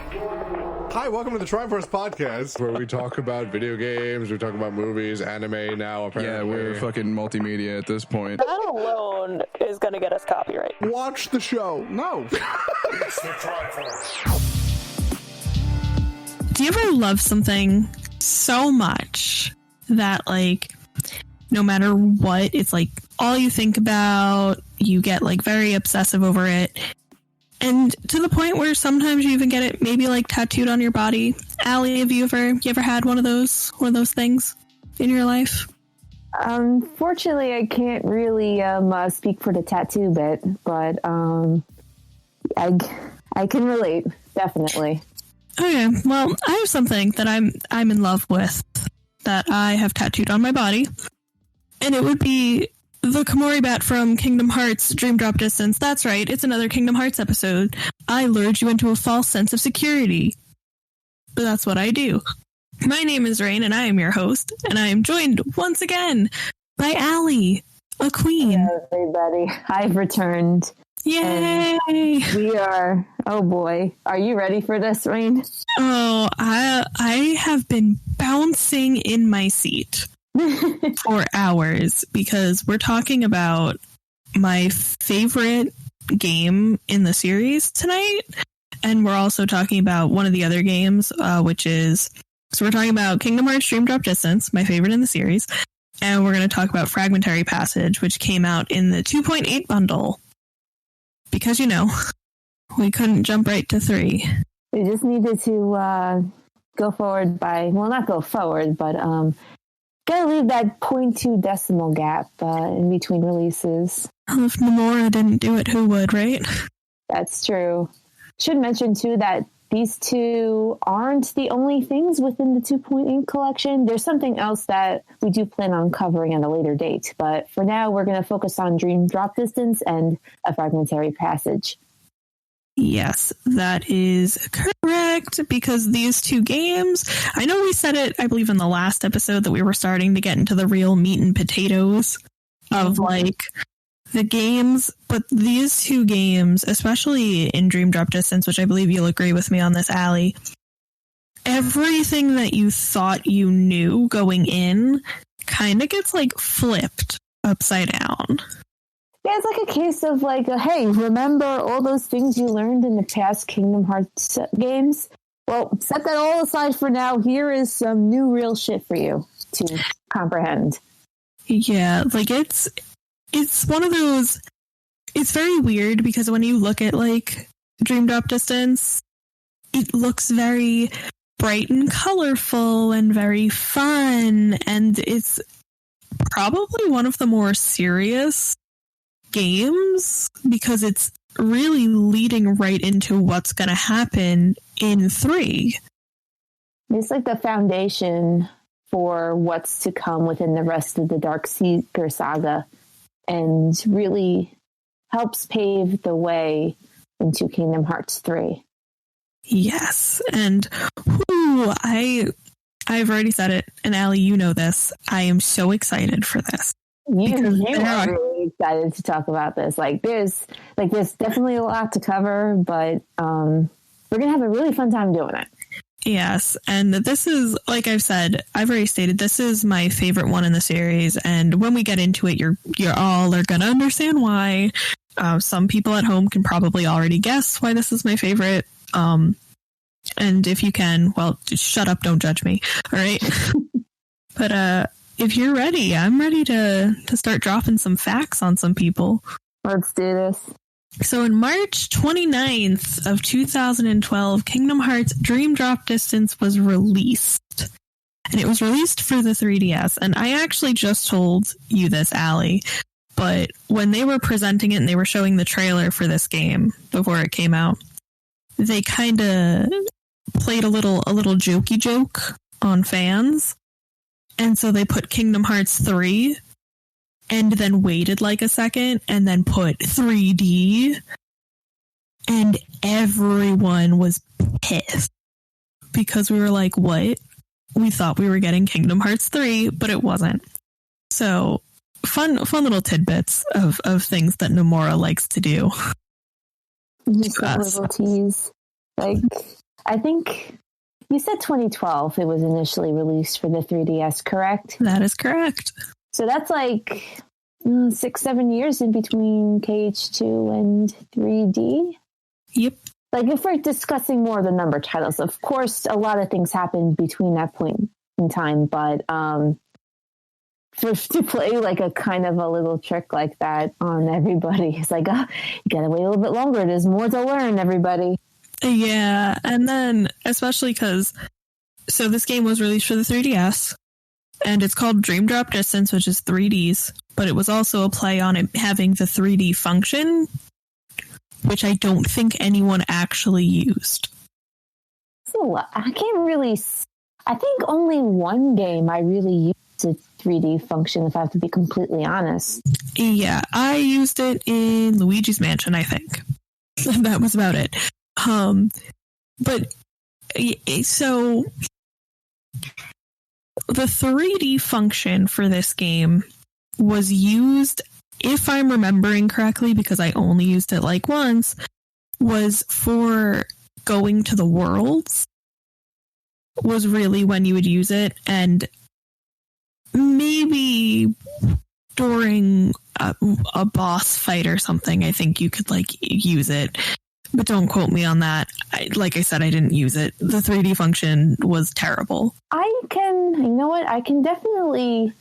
Hi, welcome to the Triforce Podcast, where we talk about video games, we talk about movies, anime now, apparently. Yeah, we're fucking multimedia at this point. That alone is going to get us copyright. Watch the show. No. It's the Triforce. Do you ever love something so much that, like, no matter what, it's like all you think about, you get like very obsessive over it, and to the point where sometimes you even get it maybe like tattooed on your body? Allie, have you ever had one of those things in your life? Unfortunately, I can't really speak for the tattoo bit, but I can relate, definitely. Okay, well, I have something that I'm in love with that I have tattooed on my body, and it would be the Komori bat from Kingdom Hearts Dream Drop Distance. That's right, it's another Kingdom Hearts episode. I lured you into a false sense of security. That's what I do. My name is Rayne, and I am your host, and I am joined once again by Allie, a queen. Hello, everybody. I've returned. Yay! We are, oh boy. Are you ready for this, Rayne? Oh, I have been bouncing in my seat for hours because we're talking about my favorite game in the series tonight, and we're also talking about one of the other games, which is, so we're talking about Kingdom Hearts Dream Drop Distance, my favorite in the series, and we're going to talk about Fragmentary Passage, which came out in the 2.8 bundle. Because, you know, we couldn't jump right to 3. We just needed to go forward by, well, not go forward, but gotta leave that 0.2 decimal gap in between releases. Well, if Nomura didn't do it, who would, right? That's true. Should mention, too, that these two aren't the only things within the 2.8 collection. There's something else that we do plan on covering at a later date. But for now, we're going to focus on Dream Drop Distance and a Fragmentary Passage. Yes, that is correct, because these two games, I know we said it, I believe, in the last episode that we were starting to get into the real meat and potatoes of, like, the games, but these two games, especially in Dream Drop Distance, which I believe you'll agree with me on this, Allie, everything that you thought you knew going in kind of gets, like, flipped upside down. Yeah, it's like a case of, like, hey, remember all those things you learned in the past Kingdom Hearts games? Well, set that all aside for now. Here is some new real shit for you to comprehend. Yeah, like, it's one of those, it's very weird because when you look at, like, Dream Drop Distance, it looks very bright and colorful and very fun, and it's probably one of the more serious games because it's really leading right into what's going to happen in 3. It's like the foundation for what's to come within the rest of the Dark Seeker saga, and really helps pave the way into Kingdom Hearts 3. Yes, and I've already said it, and Allie, you know this. I am so excited for this. You are really excited to talk about this. There's definitely a lot to cover, but we're gonna have a really fun time doing it. Yes, and this is, like I've said, I've already stated, this is my favorite one in the series, and when we get into it, you're all are going to understand why. Some people at home can probably already guess why this is my favorite, and if you can, well, just shut up, don't judge me, all right? But if you're ready, I'm ready to start dropping some facts on some people. Let's do this. So in March 29th of 2012, Kingdom Hearts Dream Drop Distance was released. And it was released for the 3DS. And I actually just told you this, Allie, but when they were presenting it and they were showing the trailer for this game before it came out, they kind of played a little jokey joke on fans. And so they put Kingdom Hearts 3 and then waited like a second and then put 3D, and everyone was pissed because we were like, what? We thought we were getting Kingdom Hearts 3, but it wasn't. So fun little tidbits of things that Nomura likes to do. Just little tease. Like, I think you said 2012 it was initially released for the 3DS, correct? That is correct. So that's like 6-7 years in between KH2 and 3D. Yep. Like, if we're discussing more of the number titles, of course, a lot of things happened between that point in time, but to play like a kind of a little trick like that on everybody, it's like, you gotta wait a little bit longer. There's more to learn, everybody. Yeah, and then especially because, so this game was released for the 3DS, and it's called Dream Drop Distance, which is 3Ds, but it was also a play on it having the 3D function, which I don't think anyone actually used. So I can't really. I think only one game I really used a 3D function, if I have to be completely honest. Yeah, I used it in Luigi's Mansion, I think. That was about it. But so the 3D function for this game was used, if I'm remembering correctly, because I only used it like once, was for going to the worlds, was really when you would use it, and maybe during a boss fight or something, I think you could like use it, but don't quote me on that. Like I said, I didn't use it. The 3D function was terrible. I can definitely,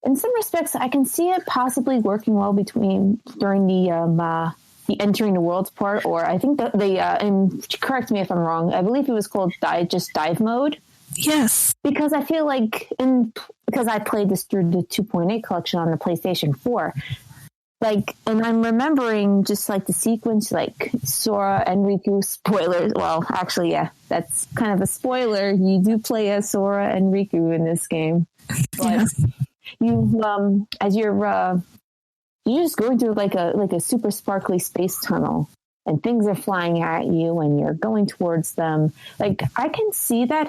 in some respects, I can see it possibly working well during the entering the worlds part, or I think that and correct me if I'm wrong, I believe it was called dive mode. Yes. Because I feel like, because I played this through the 2.8 collection on the PlayStation 4, like, and I'm remembering just like the sequence, like Sora and Rikku, spoilers. Well, actually, yeah, that's kind of a spoiler. You do play as Sora and Rikku in this game. But you, as you're just going through like a super sparkly space tunnel, and things are flying at you, and you're going towards them. Like, I can see that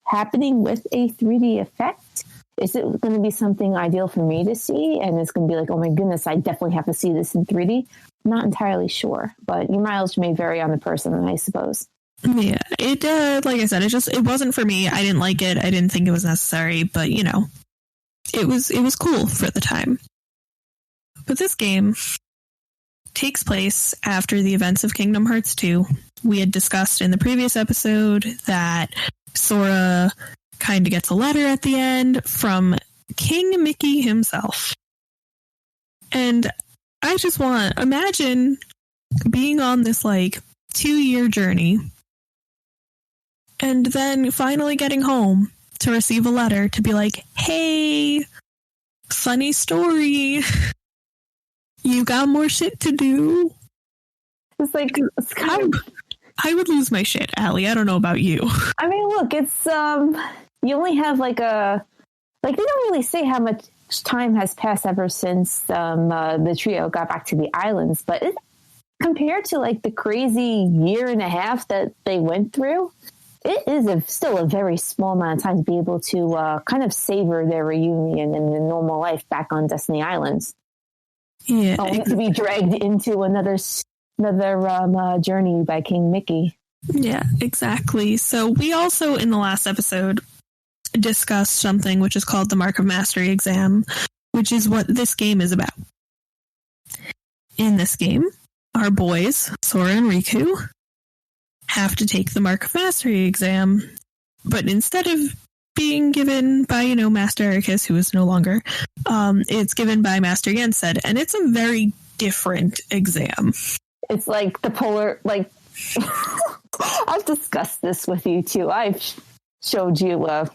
happening with a 3D effect. Is it going to be something ideal for me to see? And it's going to be like, oh my goodness, I definitely have to see this in 3D. Not entirely sure, but your mileage may vary on the person, I suppose. Yeah, it like I said, it wasn't for me. I didn't like it. I didn't think it was necessary, but you know, it was cool for the time. But this game takes place after the events of Kingdom Hearts 2. We had discussed in the previous episode that Sora kind of gets a letter at the end from King Mickey himself. And I just imagine being on this like 2-year journey and then finally getting home to receive a letter to be like, hey, funny story. You got more shit to do. It's like, it's kind of... I would lose my shit, Allie. I don't know about you. I mean, look, it's, you only have they don't really say how much time has passed ever since the trio got back to the islands, but compared to like the crazy year and a half that they went through, it is still a very small amount of time to be able to kind of savor their reunion and the normal life back on Destiny Islands. Yeah, only to be dragged into another journey by King Mickey. Yeah, exactly. So we also, in the last episode, discussed something which is called the Mark of Mastery exam, which is what this game is about. In this game, our boys, Sora and Rikku, have to take the Mark of Mastery exam, but instead of being given by, Master Ericus, who is no longer, it's given by Master Yensid, and it's a very different exam. It's like the polar, like, I've discussed this with you too. I've showed you a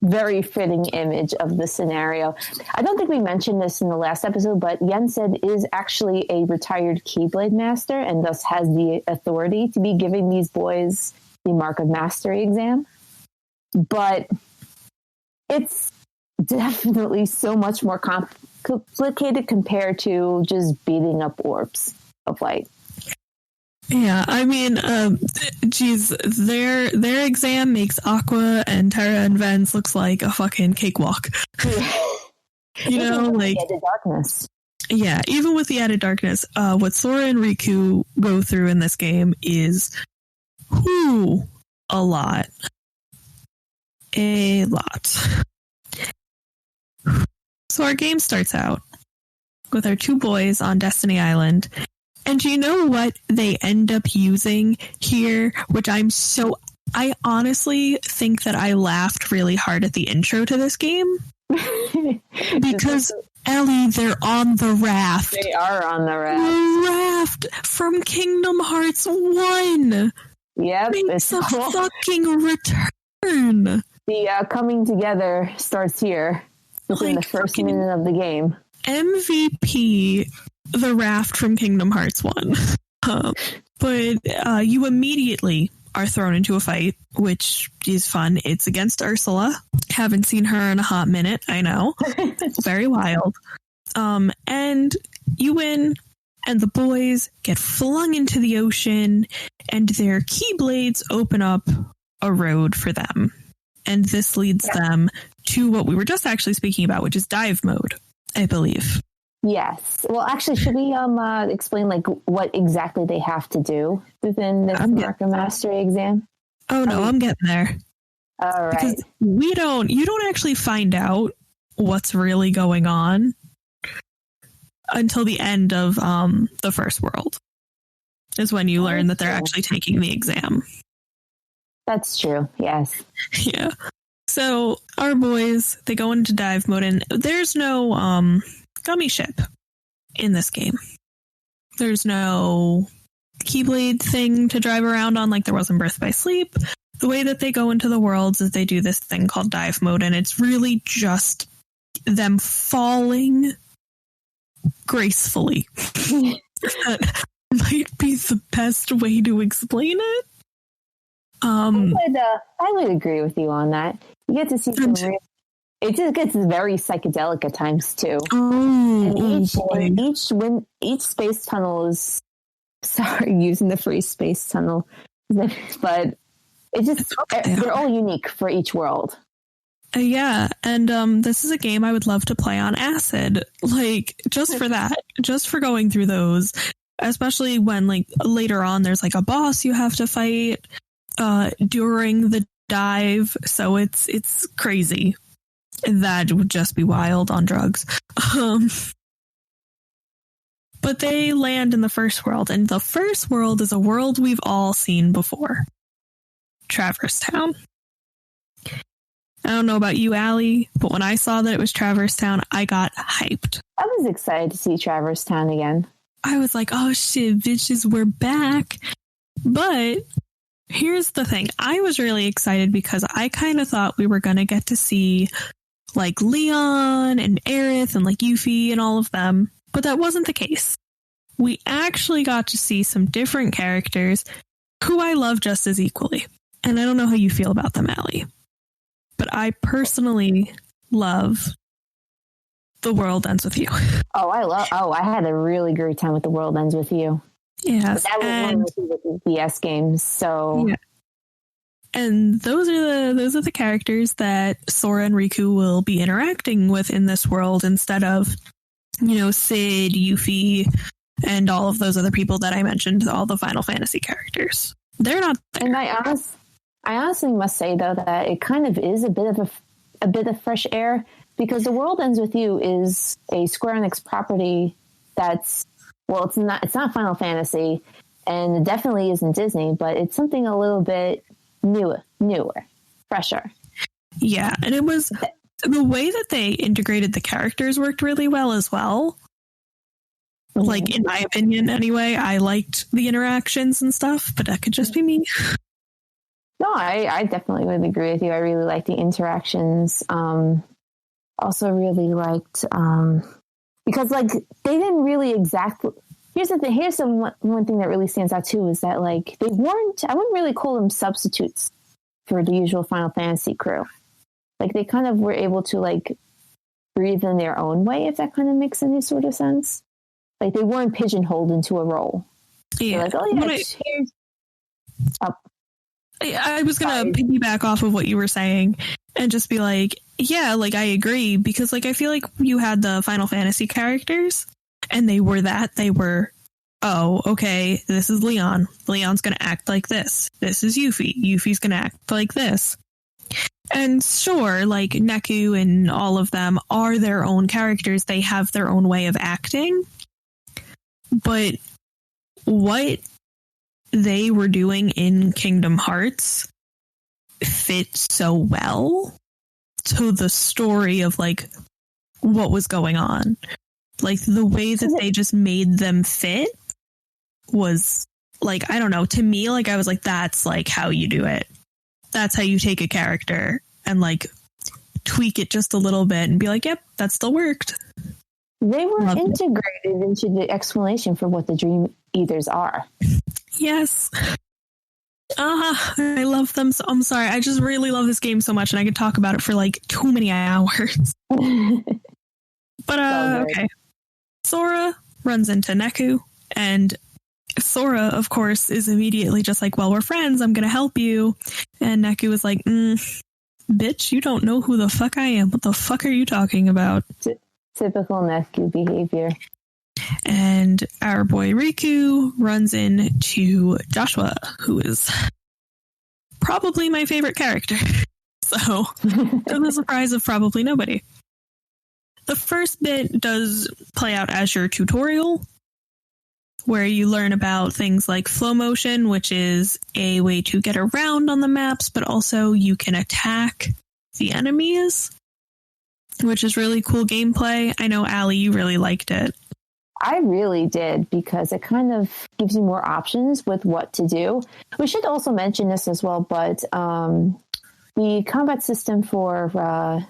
very fitting image of the scenario. I don't think we mentioned this in the last episode, but Yensid is actually a retired Keyblade master and thus has the authority to be giving these boys the Mark of Mastery exam. But it's definitely so much more complicated compared to just beating up orbs of light. Yeah, I mean, their exam makes Aqua and Terra and Ventis looks like a fucking cakewalk. Yeah. Like the added darkness. Yeah, even with the added darkness, what Sora and Rikku go through in this game is a lot. A lot. So our game starts out with our two boys on Destiny Island. And you know what they end up using here, which I honestly think that I laughed really hard at the intro to this game. Because, Ellie, they're on the raft. They are on the raft. The raft from Kingdom Hearts 1. Yep. It's a fucking return. The coming together starts here within the first minute of the game. MVP, the raft from Kingdom Hearts 1. But you immediately are thrown into a fight, which is fun. It's against Ursula. Haven't seen her in a hot minute. I know. Very wild. And you win, and the boys get flung into the ocean, and their Keyblades open up a road for them. And this leads them to what we were just actually speaking about, which is dive mode, I believe. Yes. Well, actually, should we explain like what exactly they have to do within this Marker Mastery exam? Oh no, I'm getting there. All right. Because you don't actually find out what's really going on until the end of the first world. Is when you learn that they're actually taking the exam. That's true. Yes. Yeah. So our boys, they go into dive mode, and there's no gummy ship in this game. There's no Keyblade thing to drive around on like there was in Birth by Sleep. The way that they go into the worlds is they do this thing called dive mode, and it's really just them falling gracefully. That might be the best way to explain it. I would agree with you on that. You get to see some it just gets very psychedelic at times too. Each space tunnel is using the phrase space tunnel, but it just they're all unique for each world. Yeah, and this is a game I would love to play on acid, like just for that, just for going through those, especially when like later on there's like a boss you have to fight during the dive, so it's crazy. That would just be wild on drugs. But they land in the first world, and the first world is a world we've all seen before. Traverse Town. I don't know about you, Allie, but when I saw that it was Traverse Town, I got hyped. I was excited to see Traverse Town again. I was like, oh shit, bitches, we're back. But here's the thing. I was really excited because I kind of thought we were going to get to see like Leon and Aerith and like Yuffie and all of them. But that wasn't the case. We actually got to see some different characters who I love just as equally. And I don't know how you feel about them, Allie. But I personally love The World Ends With You. I had a really great time with The World Ends With You. Yes. That was one of the DS games, so... Yeah. And those are the characters that Sora and Rikku will be interacting with in this world instead of, Sid, Yuffie, and all of those other people that I mentioned, all the Final Fantasy characters. They're not there. And I honestly must say, though, that it kind of is a bit of fresh air, because The World Ends With You is a Square Enix property that's, well, it's not Final Fantasy, and it definitely isn't Disney, but it's something a little bit newer, fresher. Yeah, and it was the way that they integrated the characters worked really well as well. Mm-hmm. Like, in my opinion, anyway, I liked the interactions and stuff, but that could just be me. No, I definitely would agree with you. I really liked the interactions. Also really liked, because like they didn't really exactly, here's one thing that really stands out too, is that like they weren't, I wouldn't really call them substitutes for the usual Final Fantasy crew. Like they kind of were able to like breathe in their own way, if that kind of makes any sort of sense. Like they weren't pigeonholed into a role. Yeah. They're like, I was going to piggyback off of what you were saying and just be like, yeah, like I agree, because like I feel like you had the Final Fantasy characters and they were oh, okay, this is Leon. Leon's going to act like this. This is Yuffie. Yuffie's going to act like this. And sure, like Neku and all of them are their own characters. They have their own way of acting. But what they were doing in Kingdom Hearts fit so well to the story of like what was going on. Like the way that they just made them fit was like, I don't know, to me, like I was like, that's like how you do it. That's how you take a character and like tweak it just a little bit and be like, yep, that still worked. They were integrated into the explanation for what the Dream Eaters are. Yes. I love them. So, I'm sorry. I just really love this game so much and I could talk about it for like too many hours. But, okay. Sora runs into Neku and Sora, of course, is immediately just like, well, we're friends. I'm going to help you. And Neku was like, bitch, you don't know who the fuck I am. What the fuck are you talking about? Typical Neku behavior. And our boy Rikku runs into Joshua, who is probably my favorite character. So, to the surprise of probably nobody. The first bit does play out as your tutorial, where you learn about things like flow motion, which is a way to get around on the maps, but also you can attack the enemies, which is really cool gameplay. I know, Allie, you really liked it. I really did, because it kind of gives you more options with what to do. We should also mention this as well, but the combat system for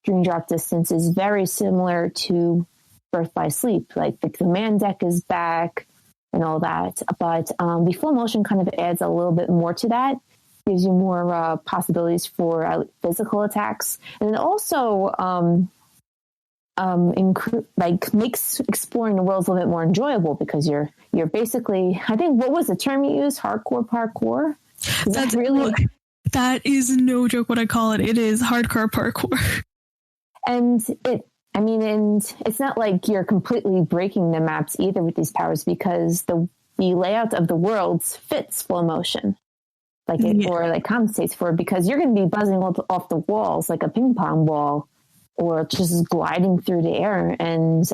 Dream Drop Distance is very similar to Birth by Sleep. Like the command deck is back and all that, but the flow motion kind of adds a little bit more to that. Gives you more possibilities for physical attacks, and it also makes exploring the world a little bit more enjoyable, because you're basically, I think, what was the term you used? Hardcore parkour? That is no joke what I call it. It is hardcore parkour. And it's not like you're completely breaking the maps either with these powers, because the layout of the worlds fits flow motion. Or compensates for it, because you're going to be buzzing off the walls like a ping pong ball, or just gliding through the air. And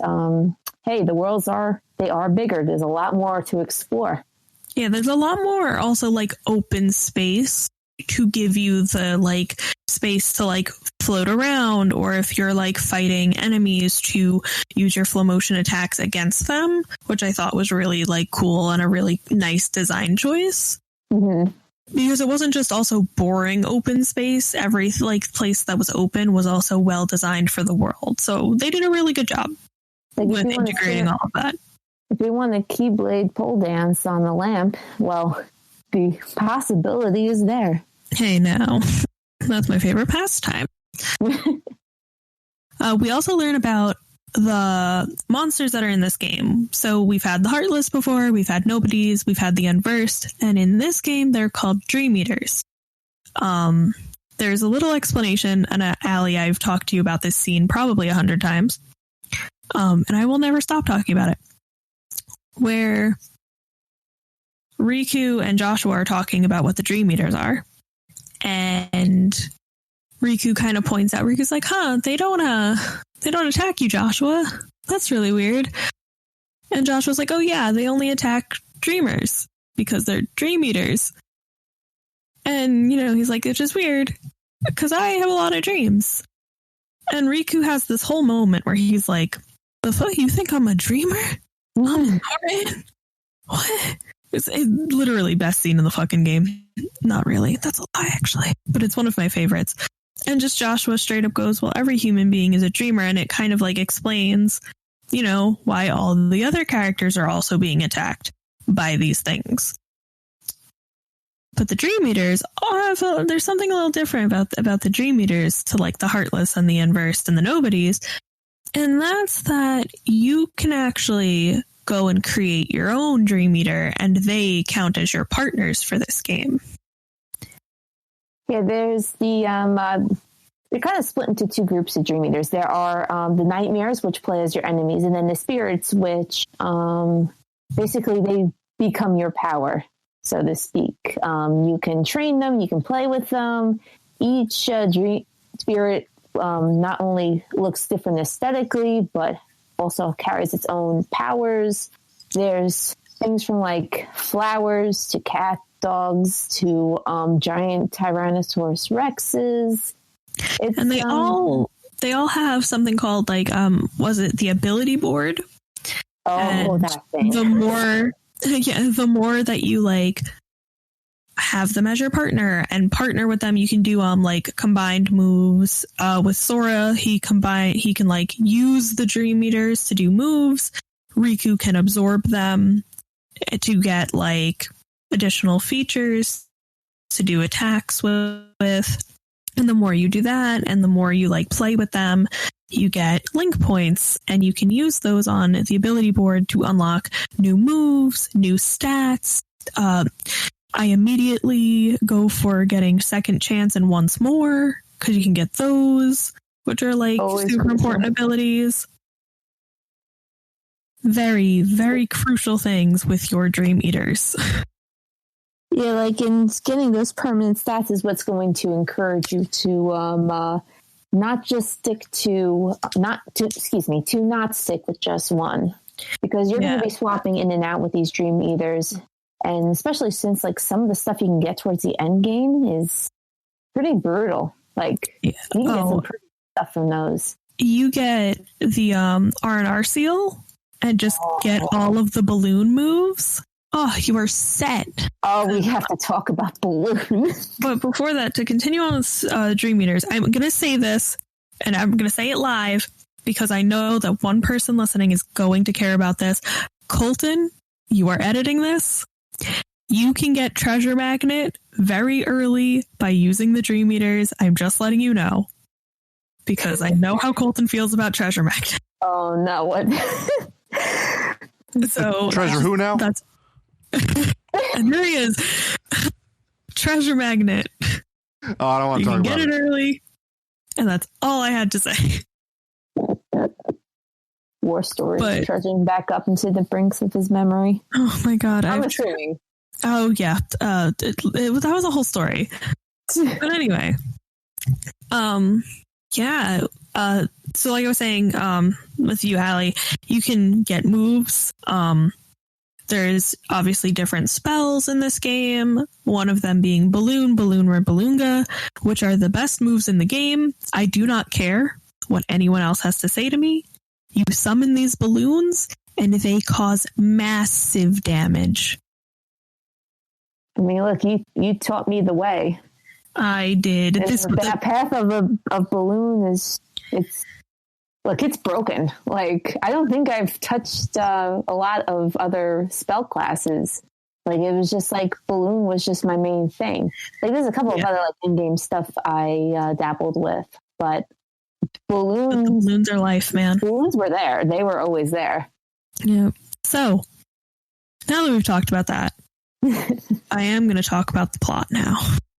hey, the worlds are bigger. There's a lot more to explore. Yeah, there's a lot more also like open space to give you the like space to like float around, or if you're like fighting enemies, to use your flow motion attacks against them, which I thought was really like cool and a really nice design choice. Mm-hmm. Because it wasn't just also boring open space. Every like place that was open was also well designed for the world. So they did a really good job with integrating all of that. If you want a Keyblade pole dance on the lamp, well, the possibility is there. Hey, now, that's my favorite pastime. We also learn about the monsters that are in this game. So we've had the Heartless before, we've had Nobodies, we've had the Unversed, and in this game they're called Dream Eaters. There's a little explanation, and Allie, I've talked to you about this scene probably 100 times, and I will never stop talking about it, where Rikku and Joshua are talking about what the Dream Eaters are, and Rikku kind of points out, Riku's like, they don't attack you, Joshua. That's really weird. And Joshua's like, oh yeah, they only attack dreamers because they're dream eaters. And, he's like, it's just weird because I have a lot of dreams. And Rikku has this whole moment where he's like, the fuck, you think I'm a dreamer? I'm important? What? It's literally best scene in the fucking game. Not really. That's a lie, actually. But it's one of my favorites. And just Joshua straight up goes, well, every human being is a dreamer. And it kind of like explains, why all the other characters are also being attacked by these things. But the Dream Eaters, there's something a little different about the Dream Eaters to like the Heartless and the Unversed and the Nobodies. And that's that you can actually go and create your own Dream Eater, and they count as your partners for this game. Yeah, there's the they're kind of split into two groups of Dream Eaters. There are the Nightmares, which play as your enemies, and then the Spirits, which basically they become your power, so to speak. You can train them, you can play with them. Each dream spirit not only looks different aesthetically, but also carries its own powers. There's things from like flowers to cat dogs to giant Tyrannosaurus Rexes. And they all have something called like was it the ability board? And that thing. The more that you like have them as your partner and partner with them, you can do like combined moves. With Sora, he can like use the Dream Eaters to do moves. Rikku can absorb them to get like additional features to do attacks with. And the more you do that and the more you like play with them, you get link points, and you can use those on the ability board to unlock new moves, new stats. I immediately go for getting second chance and once more, because you can get those, which are like super important abilities. Very, very crucial things with your Dream Eaters. Yeah, like in getting those permanent stats is what's going to encourage you to not stick with just one, because you're going to be swapping in and out with these Dream Eaters, and especially since like some of the stuff you can get towards the end game is pretty brutal. Like you can get some pretty stuff from those. You get the R&R seal and just get all of the balloon moves. Oh, you are set. Oh, we have to talk about balloons. But before that, to continue on with Dream Eaters, I'm going to say this, and I'm going to say it live, because I know that one person listening is going to care about this. Colton, you are editing this. You can get Treasure Magnet very early by using the Dream Eaters. I'm just letting you know, because I know how Colton feels about Treasure Magnet. Oh, no. What? So Treasure who now? That's and there he is. Treasure Magnet. Oh, I don't want to talk about it. You can get it early. And that's all I had to say. War stories trudging back up into the brinks of his memory. Oh my god. I'm assuming. Oh yeah. That was a whole story. But anyway. Yeah. So like I was saying, with you, Allie, you can get moves. There's obviously different spells in this game, one of them being Balloon, Balloon, Balloonga, which are the best moves in the game. I do not care what anyone else has to say to me. You summon these balloons, and they cause massive damage. I mean, look, you taught me the way. I did. That path of balloon it's broken. Like, I don't think I've touched a lot of other spell classes. Like, it was just like balloon was just my main thing. Like, there's a couple of other like in-game stuff I dabbled with, but balloons are life, man. Balloons were there. They were always there. Yeah. So now that we've talked about that, I am going to talk about the plot now.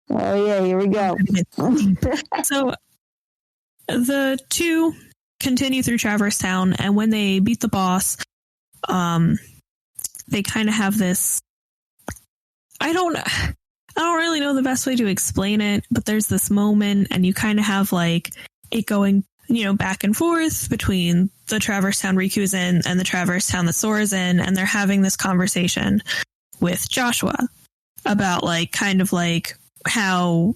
Oh yeah, here we go. So the two continue through Traverse Town, and when they beat the boss, they kind of have this. I don't really know the best way to explain it, but there's this moment, and you kind of have like it going, back and forth between the Traverse Town Riku's in and the Traverse Town that Sora's in, and they're having this conversation with Joshua about like kind of like how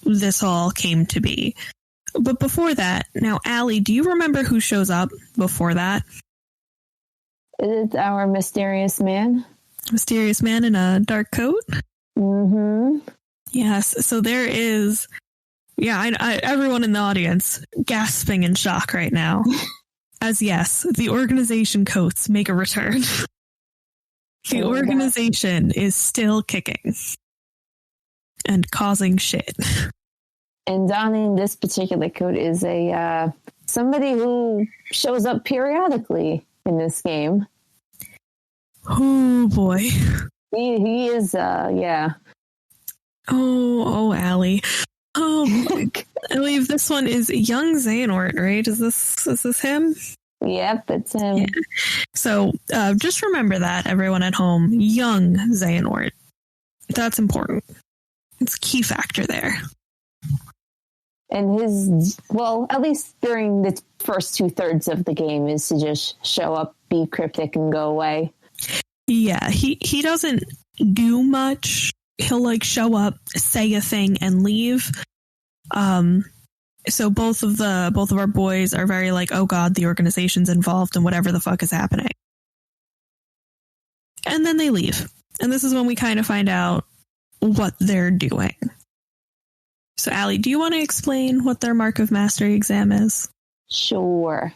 this all came to be. But before that, now, Allie, do you remember who shows up before that? It's our mysterious man. Mysterious man in a dark coat? Mm-hmm. Yes, so there is... Yeah, I everyone in the audience gasping in shock right now. As yes, the organization coats make a return. The organization is still kicking. And causing shit. And donning this particular coat is a somebody who shows up periodically in this game. Oh boy, he is. Yeah. Oh, Allie. I believe this one is young Xehanort, right? Is this him? Yep, it's him. Yeah. So just remember that, everyone at home, young Xehanort. That's important. It's a key factor there. And his, well, at least during the first 2/3 of the game, is to just show up, be cryptic, and go away. Yeah, he doesn't do much. He'll like show up, say a thing, and leave. So both of our boys are very like, oh god, the organization's involved in whatever the fuck is happening. And then they leave. And this is when we kind of find out what they're doing. So Allie, do you want to explain what their Mark of Mastery exam is? Sure.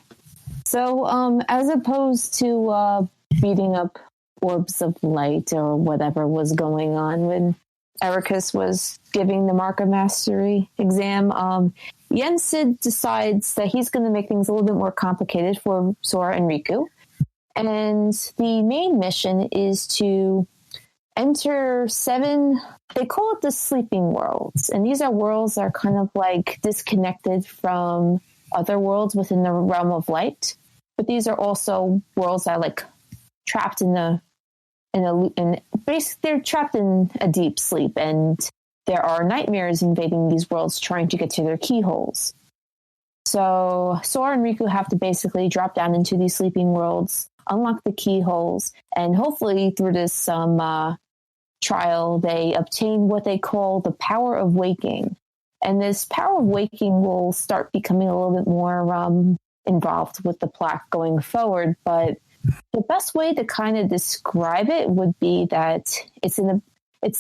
So, as opposed to beating up orbs of light or whatever was going on when Ericus was giving the Mark of Mastery exam, Yensid decides that he's going to make things a little bit more complicated for Sora and Rikku. And the main mission is to enter 7, they call it the sleeping worlds. And these are worlds that are kind of like disconnected from other worlds within the realm of light. But these are also worlds that are like trapped basically they're trapped in a deep sleep, and there are nightmares invading these worlds trying to get to their keyholes. So Sora and Rikku have to basically drop down into these sleeping worlds, unlock the keyholes, and hopefully through this trial, they obtain what they call the power of waking. And this power of waking will start becoming a little bit more involved with the plot going forward. But the best way to kind of describe it would be that it's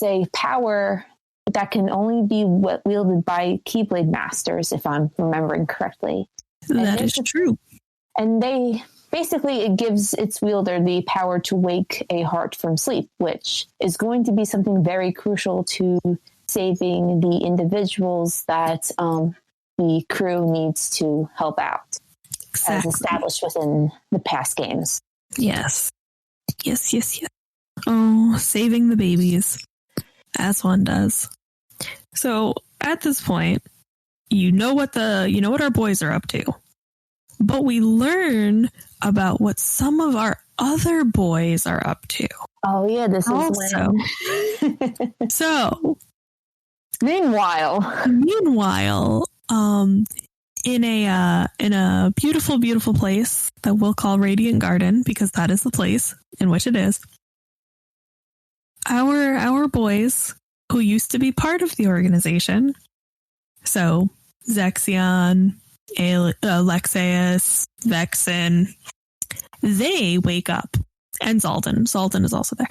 a power that can only be wielded by Keyblade masters, if I'm remembering correctly. That is true. And it gives its wielder the power to wake a heart from sleep, which is going to be something very crucial to saving the individuals that the crew needs to help out, Exactly. as established within the past games. Yes. Oh, saving the babies, as one does. So at this point, you know what our boys are up to, but we learn about what some of our other boys are up to. Oh yeah, this is also. when. So, Meanwhile, in a beautiful place that we'll call Radiant Garden, because that is the place in which it is, our boys who used to be part of the organization, so Zexion, Alexeus, Vexen, they wake up, and Zalden is also there,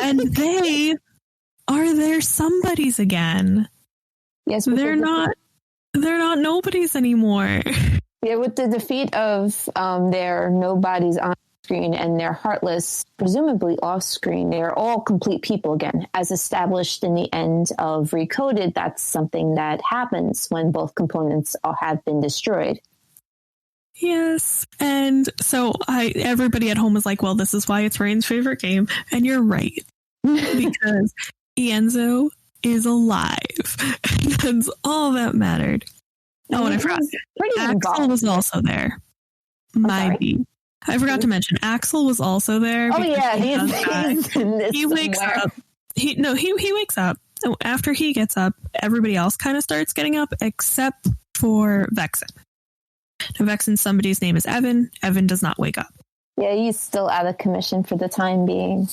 and they are their somebodies again. yes, they're not nobodies anymore. Yeah, with the defeat of their nobodies on screen and their heartless, presumably off screen, they're all complete people again. As established in the end of Recoded, that's something that happens when both components have been destroyed. Yes, and so everybody at home was like, well, this is why it's Rayne's favorite game, and you're right. Because Ienzo is alive. That's all that mattered. Oh, and I forgot. Axel was also there. I forgot to mention Axel was also there. Oh yeah, he wakes up. He wakes up. After he gets up, everybody else kind of starts getting up except for Vexen. Now, Vexen, somebody's name is Evan. Evan does not wake up. Yeah, he's still out of commission for the time being.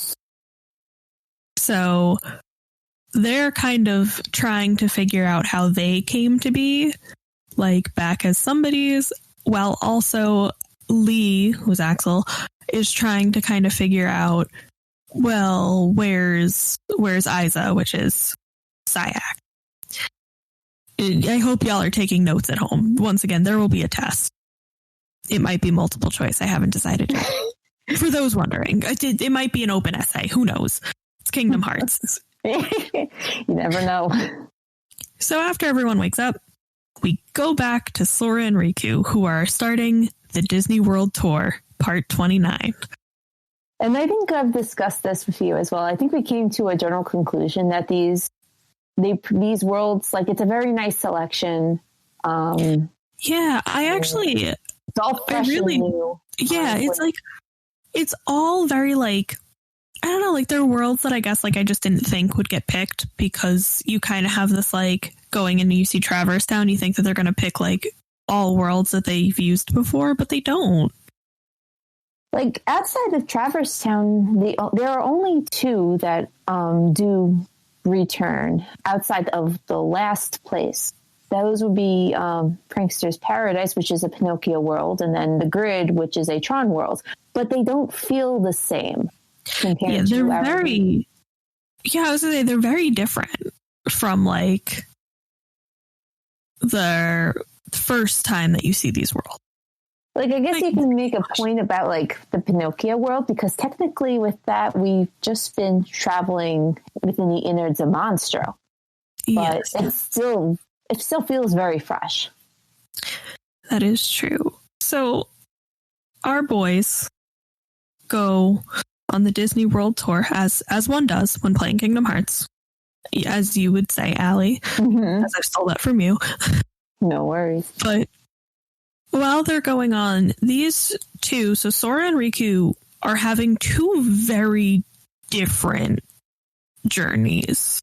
So they're kind of trying to figure out how they came to be, like back as somebody's, while also Lee, who's Axel, is trying to kind of figure out, well, where's Isa, which is Syac. I hope y'all are taking notes at home. Once again, there will be a test. It might be multiple choice. I haven't decided yet. For those wondering, it might be an open essay. Who knows? It's Kingdom Hearts. You never know. So after everyone wakes up, we go back to Sora and Rikku, who are starting the Disney World Tour, Part 29. And I think I've discussed this with you as well. I think we came to a general conclusion that these worlds, like, it's a very nice selection. Yeah, I actually It's all fresh and new. Yeah, it's like, it's all very like, I don't know, like there are worlds that I guess like I just didn't think would get picked because you kind of have this like going into UC Traverse Town, you think that they're going to pick like all worlds that they've used before, but they don't. Like outside of Traverse Town, there are only two that do return outside of the last place. Those would be Prankster's Paradise, which is a Pinocchio world, and then the Grid, which is a Tron world. But they don't feel the same compared to they're very. Yeah, I was gonna say they're very different from like the first time that you see these worlds. Like, I guess you can make a point about like the Pinocchio world, because technically with that we've just been traveling within the innards of Monstro, but it still feels very fresh. That is true. So our boys go on the Disney World Tour as one does when playing Kingdom Hearts, as you would say, Allie, as I stole that from you. No worries. But while they're going on, these two, so Sora and Rikku, are having two very different journeys.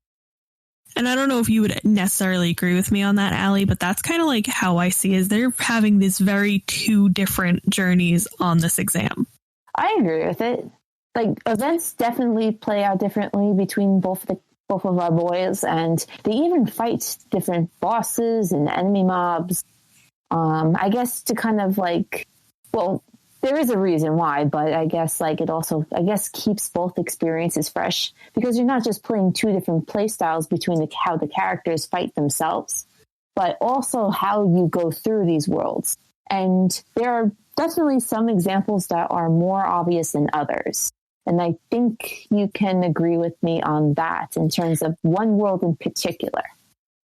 And I don't know if you would necessarily agree with me on that, Allie, but that's kind of like how I see it, is they're having these very two different journeys on this exam. I agree with it. Like, events definitely play out differently between both of our boys, and they even fight different bosses and enemy mobs. I guess to kind of like, well, there is a reason why, but I guess like it also, I guess, keeps both experiences fresh, because you're not just playing two different play styles between how the characters fight themselves, but also how you go through these worlds. And there are definitely some examples that are more obvious than others. And I think you can agree with me on that in terms of one world in particular.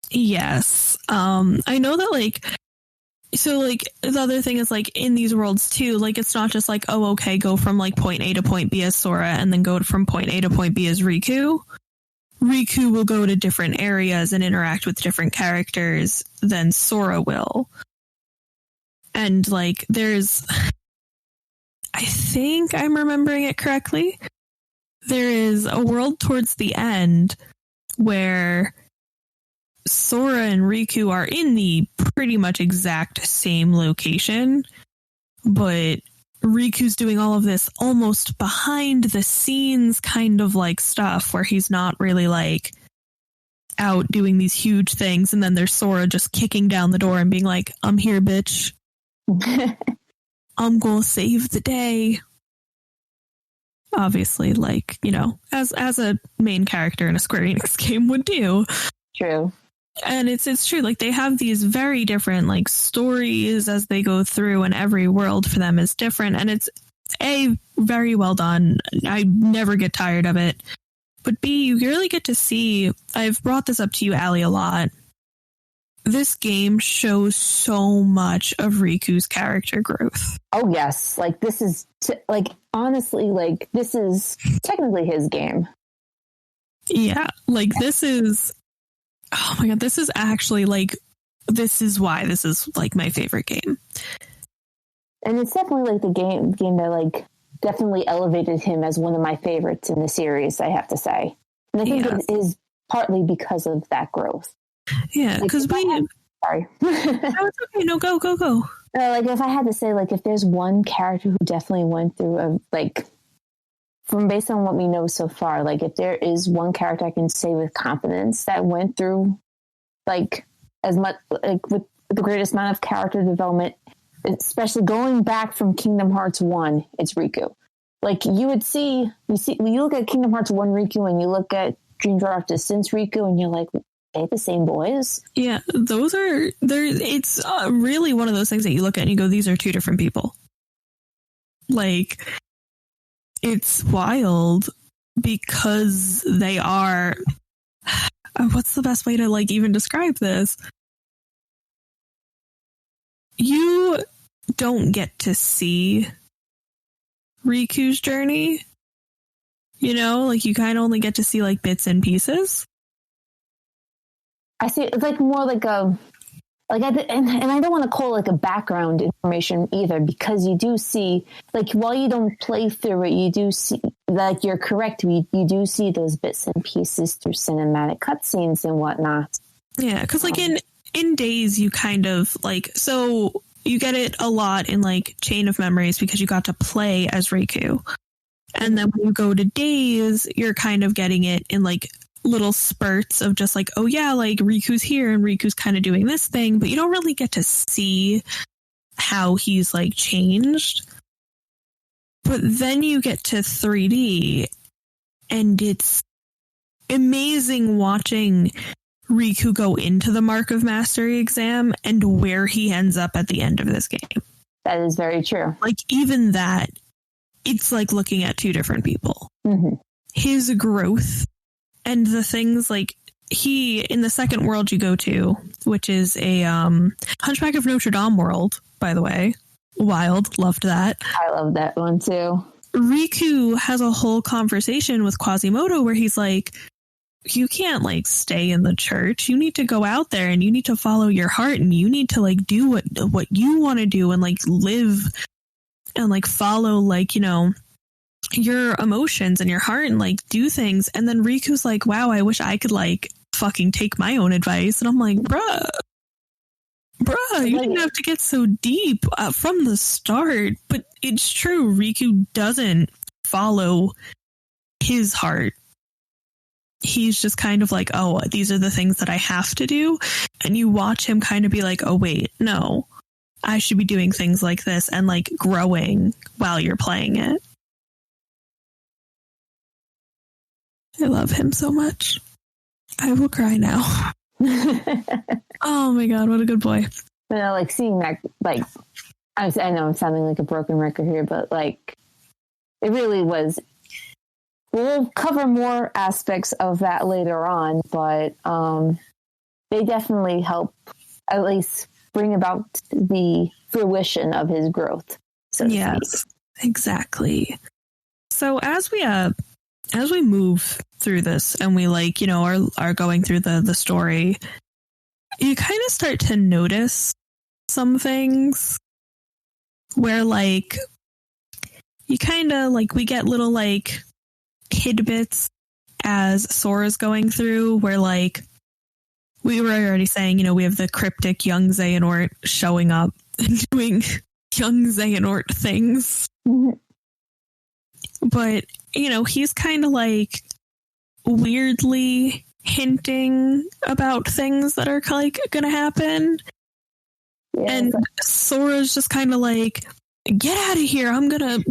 Yes. I know that like, so like the other thing is like in these worlds too, like it's not just like, oh, okay, go from like point A to point B as Sora and then go from point A to point B as Rikku. Rikku will go to different areas and interact with different characters than Sora will. And like there's, I think I'm remembering it correctly, there is a world towards the end where Sora and Rikku are in the pretty much exact same location, but Riku's doing all of this almost behind the scenes kind of like stuff where he's not really like out doing these huge things, and then there's Sora just kicking down the door and being like, I'm here, bitch. I'm gonna save the day. Obviously, like, you know, as a main character in a Square Enix game would do. True. And it's true, like they have these very different like stories as they go through, and every world for them is different, and it's A, very well done. I never get tired of it. But B, you really get to see, I've brought this up to you, Allie, a lot. This game shows so much of Riku's character growth. Oh yes, like this is like honestly, like this is technically his game. Yeah, like this is, oh my god, this is actually like, this is why this is like my favorite game. And it's definitely like the game that like definitely elevated him as one of my favorites in the series, I have to say. And I think it is partly because of that growth. Yeah, because sorry. No, it's okay. No, go. Like if I had to say, like if there's one character who definitely went through a, like, from based on what we know so far, like if there is one character I can say with confidence that went through like as much, like with the greatest amount of character development, especially going back from Kingdom Hearts 1, it's Rikku. Like you when you look at Kingdom Hearts 1 Rikku and you look at Dream Drop Distance Rikku and you're like, they the same boys? Yeah, those are, it's really one of those things that you look at and you go, these are two different people. Like, it's wild because they are, what's the best way to like even describe this? You don't get to see Riku's journey, you know, like you kind of only get to see like bits and pieces. I see it's like more like a like and I don't want to call it like a background information either, because you do see, like, while you don't play through it, you do see, like, you're correct, you do see those bits and pieces through cinematic cutscenes and whatnot. Yeah, because like in Days, you kind of like, so you get it a lot in like Chain of Memories because you got to play as Rikku. And then when you go to Days, you're kind of getting it in like little spurts of just like, oh yeah, like Riku's here and Riku's kind of doing this thing, but you don't really get to see how he's like changed. But then you get to 3D and it's amazing watching Rikku go into the Mark of Mastery exam and where he ends up at the end of this game. That is very true. Like, even that, it's like looking at two different people. Mm-hmm. His growth and the things like he, in the second world you go to, which is a Hunchback of Notre Dame world, by the way. Wild. Loved that. I love that one too. Rikku has a whole conversation with Quasimodo where he's like, you can't like stay in the church. You need to go out there and you need to follow your heart and you need to like do what you want to do and like live and like follow like, you know, your emotions and your heart and like do things. And then Riku's like, wow, I wish I could like fucking take my own advice. And I'm like, bruh, you didn't have to get so deep from the start. But it's true. Rikku doesn't follow his heart. He's just kind of like, oh, these are the things that I have to do. And you watch him kind of be like, oh, wait, no, I should be doing things like this and like growing while you're playing it. I love him so much. I will cry now. Oh my God, what a good boy. You know, like seeing that, like, I know I'm sounding like a broken record here, but like, it really was. We'll cover more aspects of that later on, but they definitely help at least bring about the fruition of his growth. So yes, exactly. So as we move through this and we like, you know, are going through the story, you kind of start to notice some things where like you kind of like, we get little like tidbits as Sora's going through where like we were already saying, you know, we have the cryptic young Xehanort showing up and doing young Xehanort things. Mm-hmm. But, you know, he's kind of like weirdly hinting about things that are like going to happen. Yeah, and Sora's just kind of like, get out of here. I'm gonna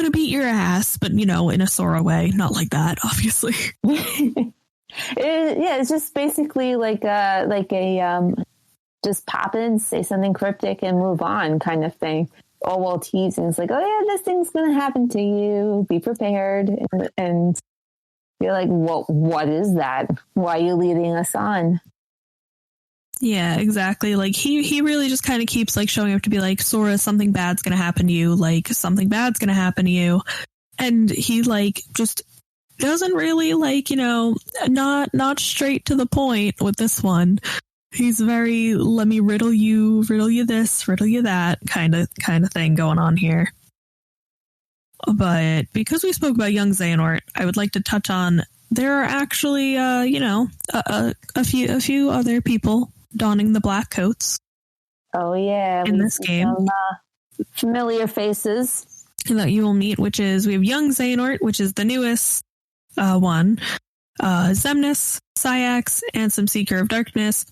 beat your ass. But, you know, in a Sora way, not like that, obviously. It's just basically like a just pop in, say something cryptic and move on kind of thing. All while teasing. It's like, oh yeah, this thing's going to happen to you. Be prepared. And you're like, what is that? Why are you leading us on? Yeah, exactly. Like he really just kind of keeps like showing up to be like, Sora, something bad's going to happen to you. Like something bad's going to happen to you. And he like just doesn't really like, you know, not straight to the point with this one. He's very, let me riddle you this, riddle you that kind of thing going on here. But because we spoke about young Xehanort, I would like to touch on, there are actually, you know, a few other people donning the black coats. Oh yeah, in this game, some, familiar faces that you will meet, which is we have young Xehanort, which is the newest one, Xemnas, Syax, and some Seeker of Darkness.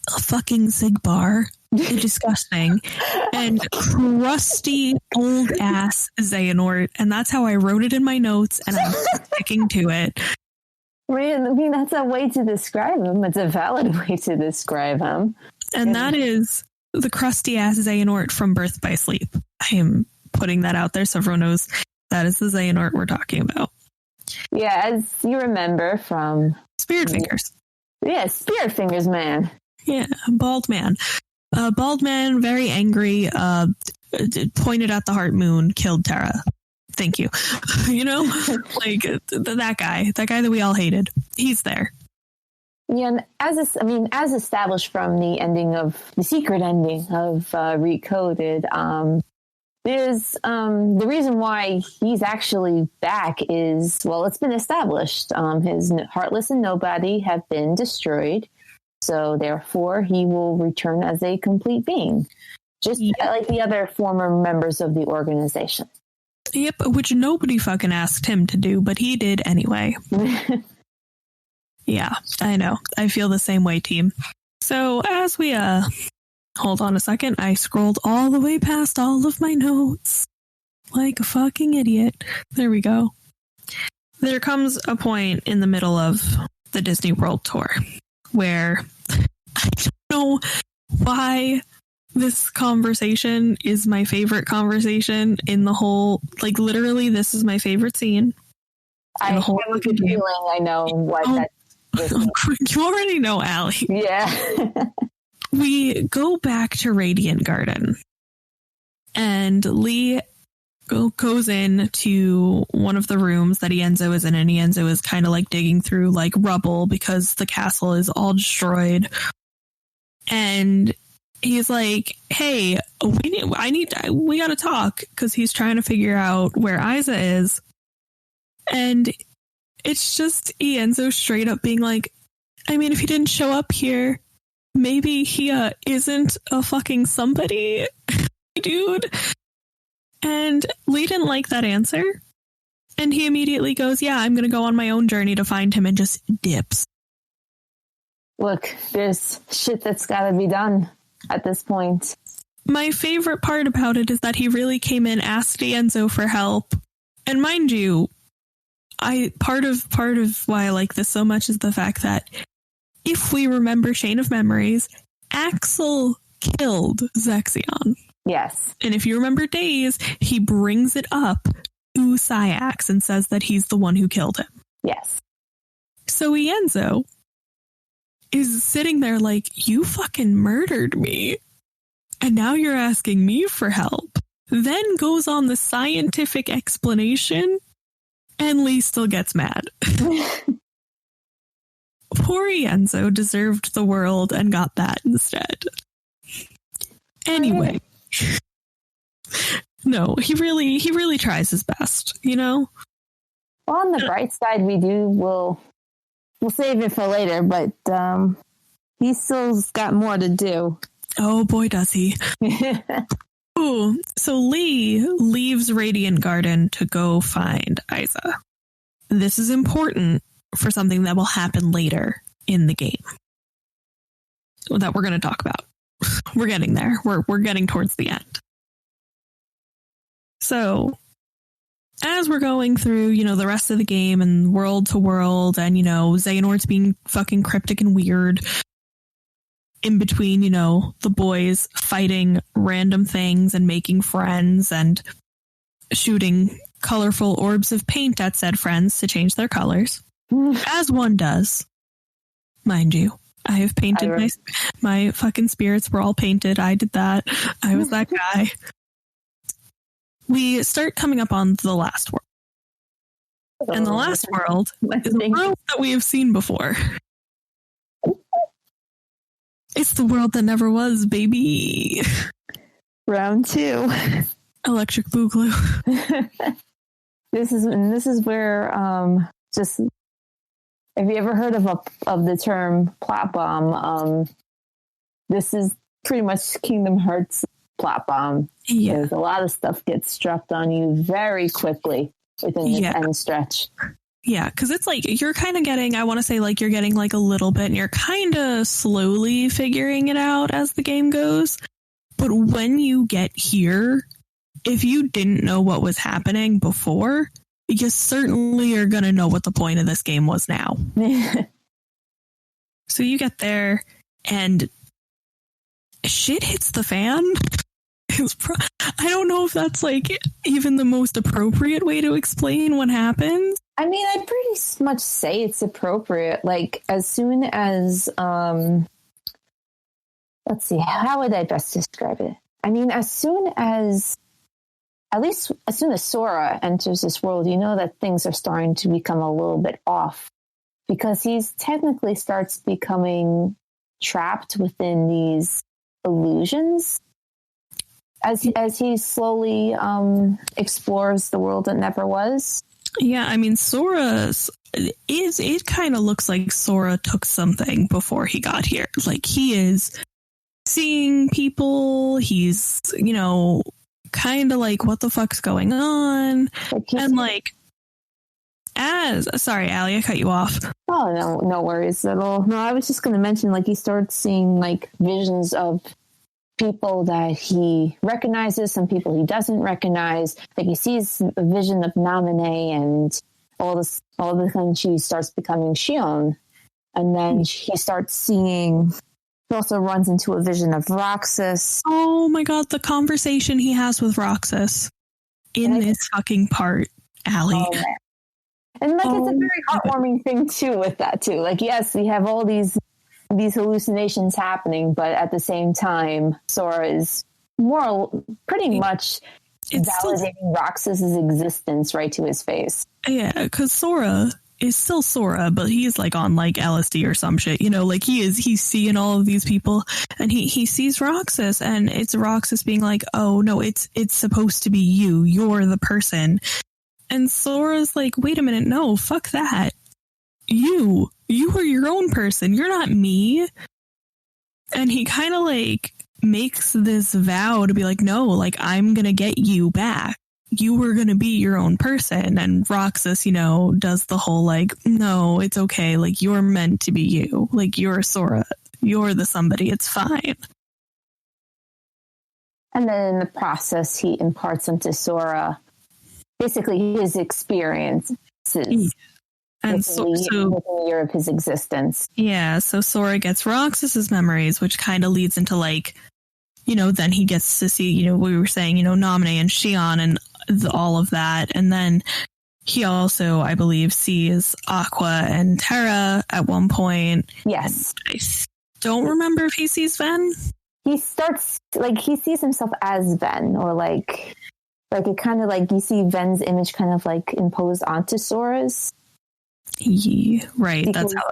A fucking Sigbar, disgusting, and crusty old ass Xehanort, and that's how I wrote it in my notes, and I'm sticking to it. I mean, that's a way to describe him. It's a valid way to describe him, and that is the crusty ass Xehanort from Birth by Sleep. I am putting that out there so everyone knows that is the Xehanort we're talking about. Yeah, as you remember from Spirit Fingers. Yeah, Spirit Fingers man. Yeah, bald man. Bald man, very angry, pointed at the Heart Moon, killed Terra. Thank you. You know, like that guy that we all hated. He's there. Yeah, and as established from the ending of the secret ending of Recoded, there's the reason why he's actually back is, well, it's been established. His Heartless and Nobody have been destroyed, so therefore he will return as a complete being, just like the other former members of the organization. Yep, which nobody fucking asked him to do, but he did anyway. Yeah, I know. I feel the same way, team. So as we, hold on a second. I scrolled all the way past all of my notes like a fucking idiot. There we go. There comes a point in the middle of the Disney World Tour where I don't know why this conversation is my favorite conversation in the whole, like, literally this is my favorite scene. I have a good feeling I know what that is. You already know, Allie. Yeah. We go back to Radiant Garden, and Lee goes in to one of the rooms that Ienzo is in, and Ienzo is kind of like digging through like rubble because the castle is all destroyed. And he's like, "Hey, we gotta talk," because he's trying to figure out where Isa is. And it's just Ienzo straight up being like, I mean, if he didn't show up here, maybe he isn't a fucking somebody, dude. And Lee didn't like that answer. And he immediately goes, yeah, I'm going to go on my own journey to find him, and just dips. Look, there's shit that's got to be done at this point. My favorite part about it is that he really came in, asked Ienzo for help. And mind you, part of why I like this so much is the fact that if we remember Chain of Memories, Axel killed Zexion. Yes. And if you remember Days, he brings it up to Syax and says that he's the one who killed him. Yes. So Ienzo is sitting there like, you fucking murdered me, and now you're asking me for help. Then goes on the scientific explanation, and Lee still gets mad. Poor Ienzo deserved the world and got that instead. Anyway. No, he really tries his best, you know? Well, on the bright side, we'll save it for later, but he still's got more to do. Oh boy, does he. Ooh, so Lee leaves Radiant Garden to go find Isa. This is important for something that will happen later in the game that we're going to talk about. We're getting there. We're getting towards the end. So as we're going through, you know, the rest of the game and world to world, and, you know, Xehanort's being fucking cryptic and weird in between, you know, the boys fighting random things and making friends and shooting colorful orbs of paint at said friends to change their colors. As one does, mind you. I have painted my fucking spirits were all painted. I did that. I was that guy. We start coming up on the last world. And the last world is a world that we have seen before. It's the world that never was, baby. Round 2. Electric Boogaloo. This is where just, have you ever heard of the term plot bomb? This is pretty much Kingdom Hearts plot bomb. Yeah. Because a lot of stuff gets dropped on you very quickly within this end stretch. Yeah, because it's like you're kind of getting, I want to say like you're getting like a little bit, and you're kind of slowly figuring it out as the game goes. But when you get here, if you didn't know what was happening before, you certainly are going to know what the point of this game was now. So you get there, and shit hits the fan. I don't know if that's like even the most appropriate way to explain what happens. I mean, I'd pretty much say it's appropriate. Like, as soon as, let's see, how would I best describe it? I mean, as soon as Sora enters this world, you know that things are starting to become a little bit off. because he's technically starts becoming trapped within these illusions as he slowly explores the world that never was. Yeah, I mean, it kind of looks like Sora took something before he got here. Like, he is seeing people, he's, kind of like, what the fuck's going on? And like, sorry, Allie, I cut you off. Oh, no worries at all. No, I was just going to mention, like, he starts seeing like visions of people that he recognizes, some people he doesn't recognize. Like, he sees a vision of Naminé and all of a sudden she starts becoming Shion. And then he starts seeing, he also runs into a vision of Roxas. Oh my god, the conversation he has with Roxas in this fucking part, Allie. Oh, and like, it's a very heartwarming thing too with that too. Like, yes, we have all these hallucinations happening, but at the same time, Sora is pretty much validating Roxas's existence right to his face. Yeah, because Sora is still Sora, but he's like on like LSD or some shit, like he's seeing all of these people, and he sees Roxas, and it's Roxas being like, oh no, it's supposed to be you're the person. And Sora's like, wait a minute, no, fuck that. You are your own person. You're not me. And he kind of like makes this vow to be like, no, like, I'm going to get you back. You were going to be your own person. And Roxas, does the whole like, no, it's okay. Like, you're meant to be you. Like, you're Sora. You're the somebody. It's fine. And then in the process, he imparts into Sora basically his experiences. And within a year of his existence. Yeah, so Sora gets Roxas's memories, which kind of leads into like, then he gets to see, we were saying, Naminé and Shion and all of that. And then he also, I believe, sees Aqua and Terra at one point. Yes. I don't remember if he sees Ven. He starts, like, he sees himself as Ven, or like it kind of like, you see Ven's image kind of like imposed onto Sora's. Yeah, right. Because, that's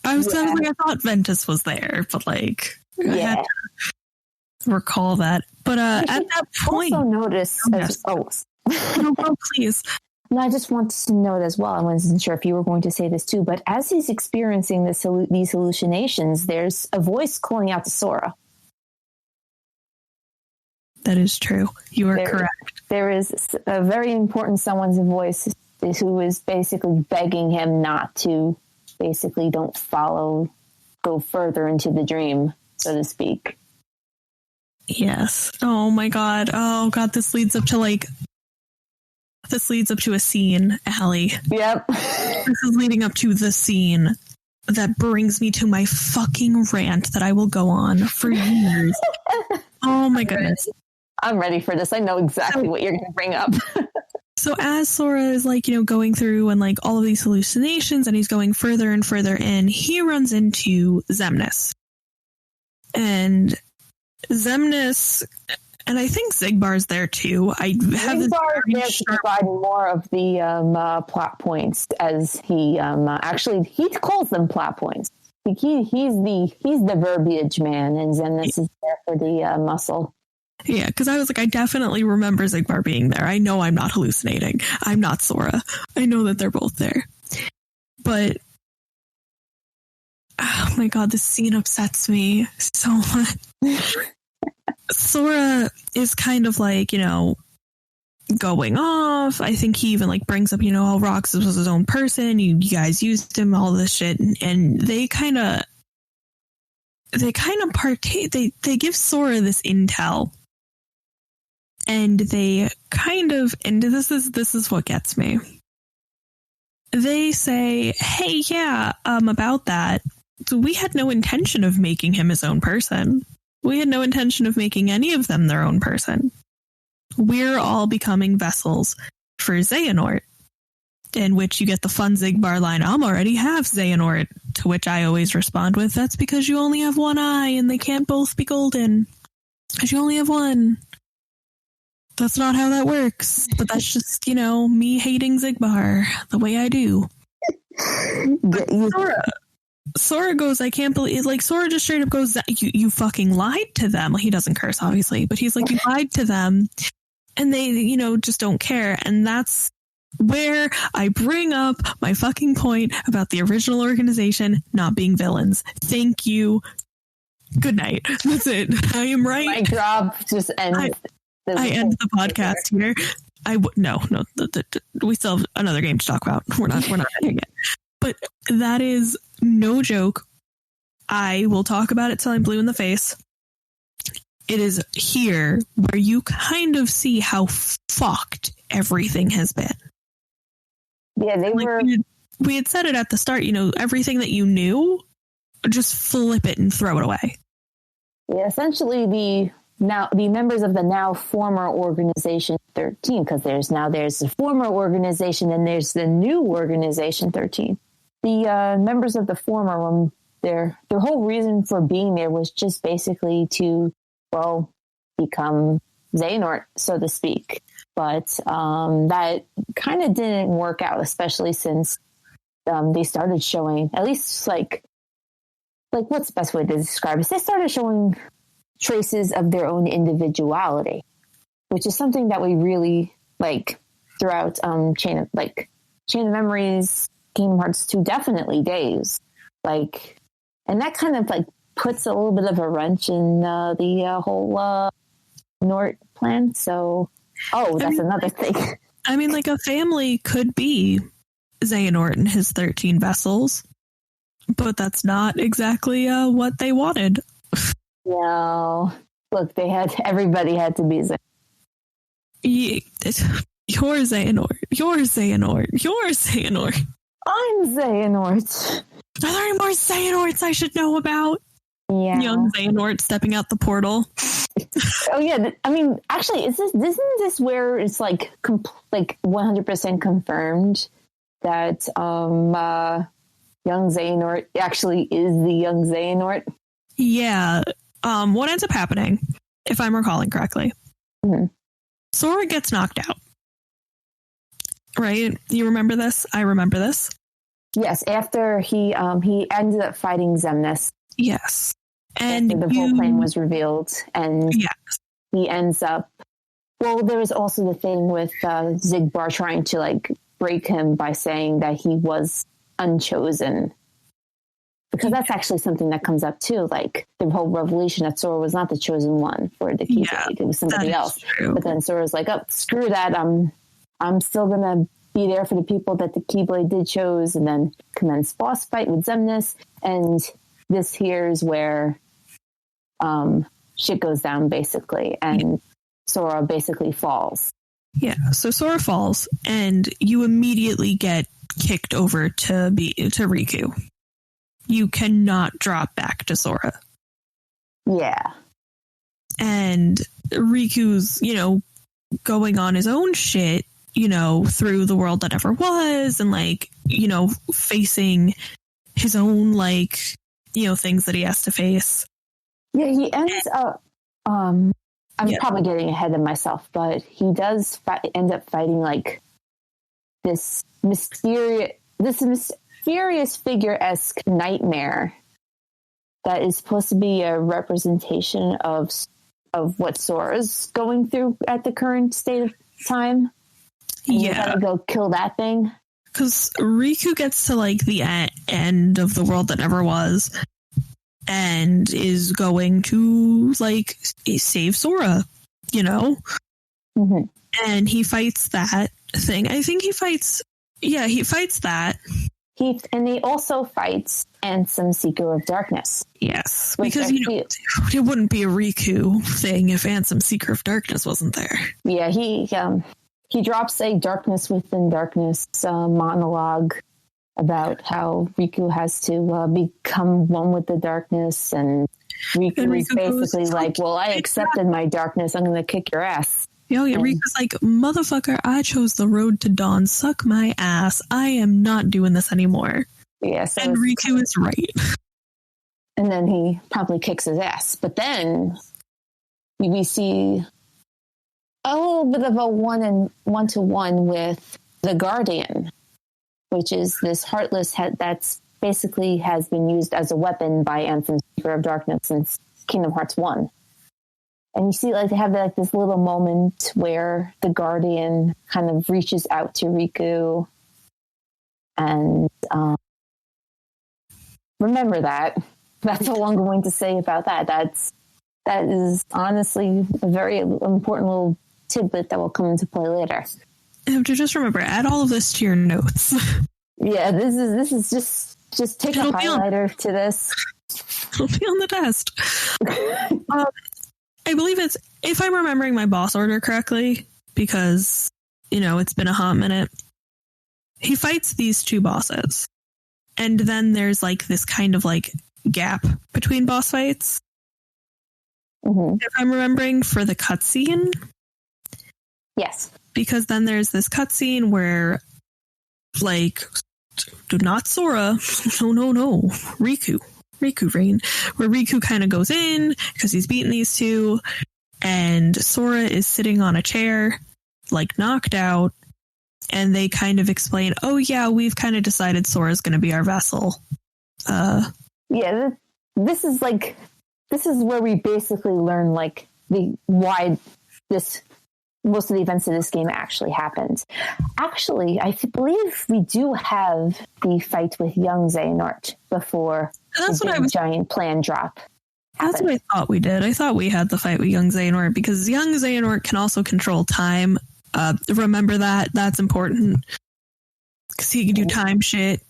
how I was like, I thought Ventis was there, but like, I had to recall that. But at that point, also notice. No, please. No, I just wanted to note as well. I wasn't sure if you were going to say this too, but as he's experiencing these hallucinations, there's a voice calling out to Sora. That is true. You are correct. There is a very important someone's voice who is basically begging him not to, basically don't go further into the dream, so to speak. Yes. Oh my god. Oh god, this leads up to a scene, Allie. Yep. This is leading up to the scene that brings me to my fucking rant that I will go on for years. Oh my goodness. I'm ready for this. I know exactly what you're going to bring up. So as Sora is like, going through and like all of these hallucinations, and he's going further and further in, he runs into Xemnas. And Xemnas, and I think Xigbar's there too. Xigbar is there to provide more of the plot points, as he he calls them plot points. He's the verbiage man, and Xemnas is there for the muscle. Yeah, because I was like, I definitely remember Xigbar being there. I know I'm not hallucinating. I'm not Sora. I know that they're both there. But, oh my god, this scene upsets me so much. Sora is kind of like, going off. I think he even like brings up, how Roxas was his own person. You guys used him, all this shit. And they kind of partake, they give Sora this intel. And they kind of, and this is what gets me. They say, hey, yeah, about that. So we had no intention of making him his own person. We had no intention of making any of them their own person. We're all becoming vessels for Xehanort. In which you get the fun Xigbar line, I'm already half Xehanort. To which I always respond with, that's because you only have one eye and they can't both be golden. Because you only have one. That's not how that works. But that's just, me hating Xigbar the way I do. Sora goes, I can't believe, like, Sora just straight up goes, you fucking lied to them. He doesn't curse, obviously, but he's like, you lied to them, and they, just don't care. And that's where I bring up my fucking point about the original organization not being villains. Thank you. Good night. That's it. I am right. My job just ends. I end the podcast here. No. We still have another game to talk about. We're not ending it. But that is no joke. I will talk about it till I'm blue in the face. It is here where you kind of see how fucked everything has been. Yeah, they were. We had said it at the start, everything that you knew, just flip it and throw it away. Yeah, essentially the members of the now former Organization 13, because there's the former organization and there's the new Organization 13. The members of the former one, their whole reason for being there was just basically to, become Xehanort, so to speak. But that kind of didn't work out, especially since they started showing, at least like what's the best way to describe it? They started showing traces of their own individuality, which is something that we really like throughout Chain of Memories, Kingdom Hearts 2, definitely Days. And that kind of puts a little bit of a wrench in the whole Nort plan. So, another thing. I mean, a family could be Xehanort and his 13 vessels, but that's not exactly what they wanted. No, look, everybody had to be Xehanort. You're Xehanort. You're Xehanort. You're Xehanort. I'm Xehanort. Are there any more Xehanorts I should know about? Yeah. Young Xehanort stepping out the portal. Oh yeah, I mean, actually, isn't this where it's 100% confirmed that young Xehanort actually is the young Xehanort? Yeah. What ends up happening, if I'm recalling correctly, Sora gets knocked out. Right? You remember this? I remember this. Yes, after he ended up fighting Xemnas. Yes. And the whole plan was revealed, and he ends up. Well, there was also the thing with Zigbar trying to break him by saying that he was unchosen, because that's actually something that comes up too. The whole revelation that Sora was not the chosen one for the Keyblade; it was somebody else. True. But then Sora's like, "Oh, screw that! I'm still gonna be there for the people that the Keyblade did chose," and then commence boss fight with Xemnas, and this here is where shit goes down, basically, and Sora basically falls. Yeah, so Sora falls, and you immediately get kicked over to Rikku. You cannot drop back to Sora. Yeah. And Riku's, going on his own shit, through the world that never was, and facing his own things that he has to face. Yeah, he ends up I'm probably getting ahead of myself, but he does end up fighting this mysterious figure-esque nightmare that is supposed to be a representation of what Sora's going through at the current state of time. And you gotta go kill that thing. Because Rikku gets to the end of the world that never was, and is going to save Sora, Mm-hmm. And he fights that thing. I think he fights that. He also fights Ansem, Seeker of Darkness. Yes, because it wouldn't be a Rikku thing if Ansem, Seeker of Darkness wasn't there. Yeah, he drops a Darkness Within Darkness monologue about how Rikku has to become one with the darkness, and Rikku is basically goes, well, I accepted my darkness, I'm going to kick your ass. Riku's motherfucker, I chose the road to dawn, suck my ass, I am not doing this anymore. Yeah, so and Rikku is right. And then he promptly kicks his ass. But then we see a little bit of a one-to-one with the Guardian, which is this Heartless that's basically has been used as a weapon by Anthem Speaker of Darkness since Kingdom Hearts 1. And you see, like, they have like this little moment where the Guardian kind of reaches out to Rikku, and remember that. That's all I'm going to say about that. That is honestly a very important little tidbit that will come into play later. You have to just remember, add all of this to your notes. Yeah, this is just take a highlighter to this. It'll be on the test. I believe it's, if I'm remembering my boss order correctly, because, it's been a hot minute, he fights these two bosses. And then there's like this kind of like gap between boss fights. Mm-hmm. If I'm remembering for the cutscene. Yes. Because then there's this cutscene where, like, not Sora, no, Rikku, Rayne, where Rikku kind of goes in because he's beaten these two, and Sora is sitting on a chair, like knocked out, and they kind of explain, oh yeah, we've kind of decided Sora's going to be our vessel. Yeah, this is where we basically learn like why most of the events of this game actually happened. Actually, I believe we do have the fight with young Xehanort before the giant plan drop happened. That's what I thought we did. I thought we had the fight with young Xehanort because young Xehanort can also control time. Remember that. That's important. Because he can do time shit.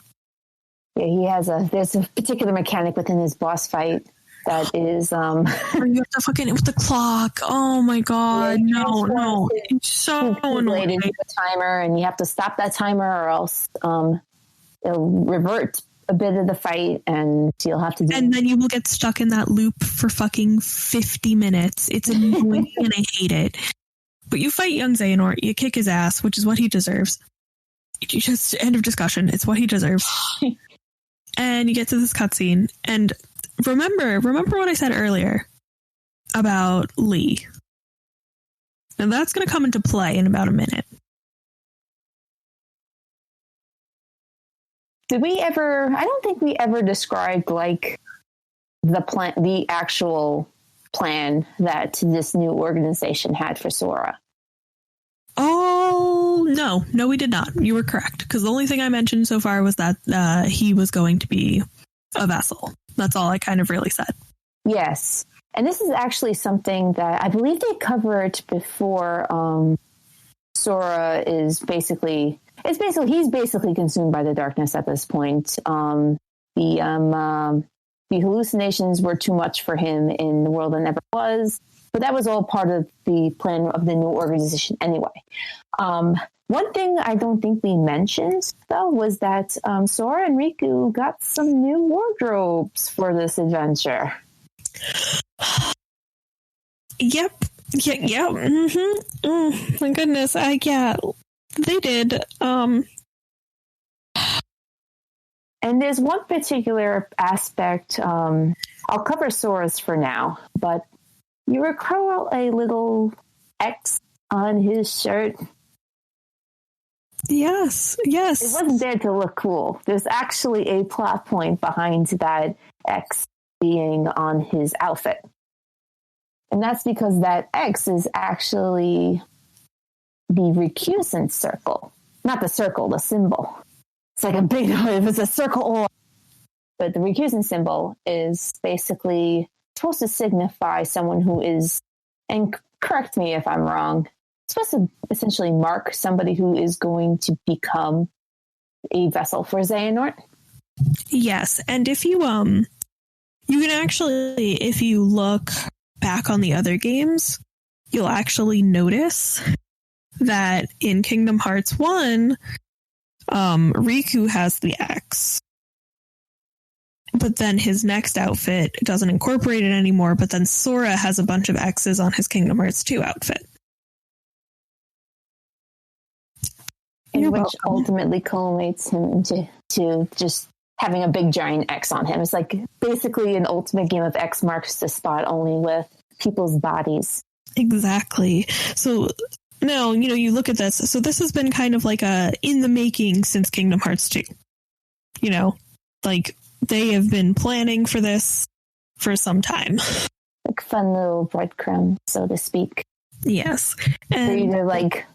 Yeah, there's a particular mechanic within his boss fight that is or you have to fucking with the clock. Oh my god, yeah, no. It's so annoying. The timer, and you have to stop that timer or else it'll revert a bit of the fight and you'll have to do and then you will get stuck in that loop for fucking 50 minutes. It's annoying and I hate it. But you fight young Xehanort, you kick his ass, which is what he deserves. You just end of discussion. It's what he deserves. And you get to this cutscene, and remember what I said earlier about Lee. And that's going to come into play in about a minute. I don't think we ever described like the actual plan that this new organization had for Sora. Oh, no, we did not. You were correct. Because the only thing I mentioned so far was that he was going to be a vessel. That's all I kind of really said. Yes. And this is actually something that I believe they covered before Sora is he's basically consumed by the darkness at this point. The hallucinations were too much for him in the world that never was, but that was all part of the plan of the new organization anyway. One thing I don't think we mentioned, though, was that Sora and Rikku got some new wardrobes for this adventure. Yep. Yeah. Mm-hmm. My goodness. Yeah, they did. And there's one particular aspect. I'll cover Sora's for now, but you recall a little X on his shirt? Yes. It wasn't there to look cool. There's actually a plot point behind that X being on his outfit. And that's because that X is actually the recusant circle. Not the circle, the symbol. It's like a big, if it's a circle, but the recusant symbol is basically supposed to signify someone who is, and correct me if I'm wrong, it's supposed to essentially mark somebody who is going to become a vessel for Xehanort. Yes, and if you can actually, if you look back on the other games, you'll actually notice that in Kingdom Hearts 1, Rikku has the X. But then his next outfit doesn't incorporate it anymore, but then Sora has a bunch of X's on his Kingdom Hearts 2 outfit. Which ultimately culminates him to just having a big giant X on him. It's like basically an ultimate game of X marks the spot, only with people's bodies. Exactly. So No, you look at this. So this has been kind of like in the making since Kingdom Hearts 2. Like they have been planning for this for some time. Like fun little breadcrumb, so to speak. Yes. For you to like,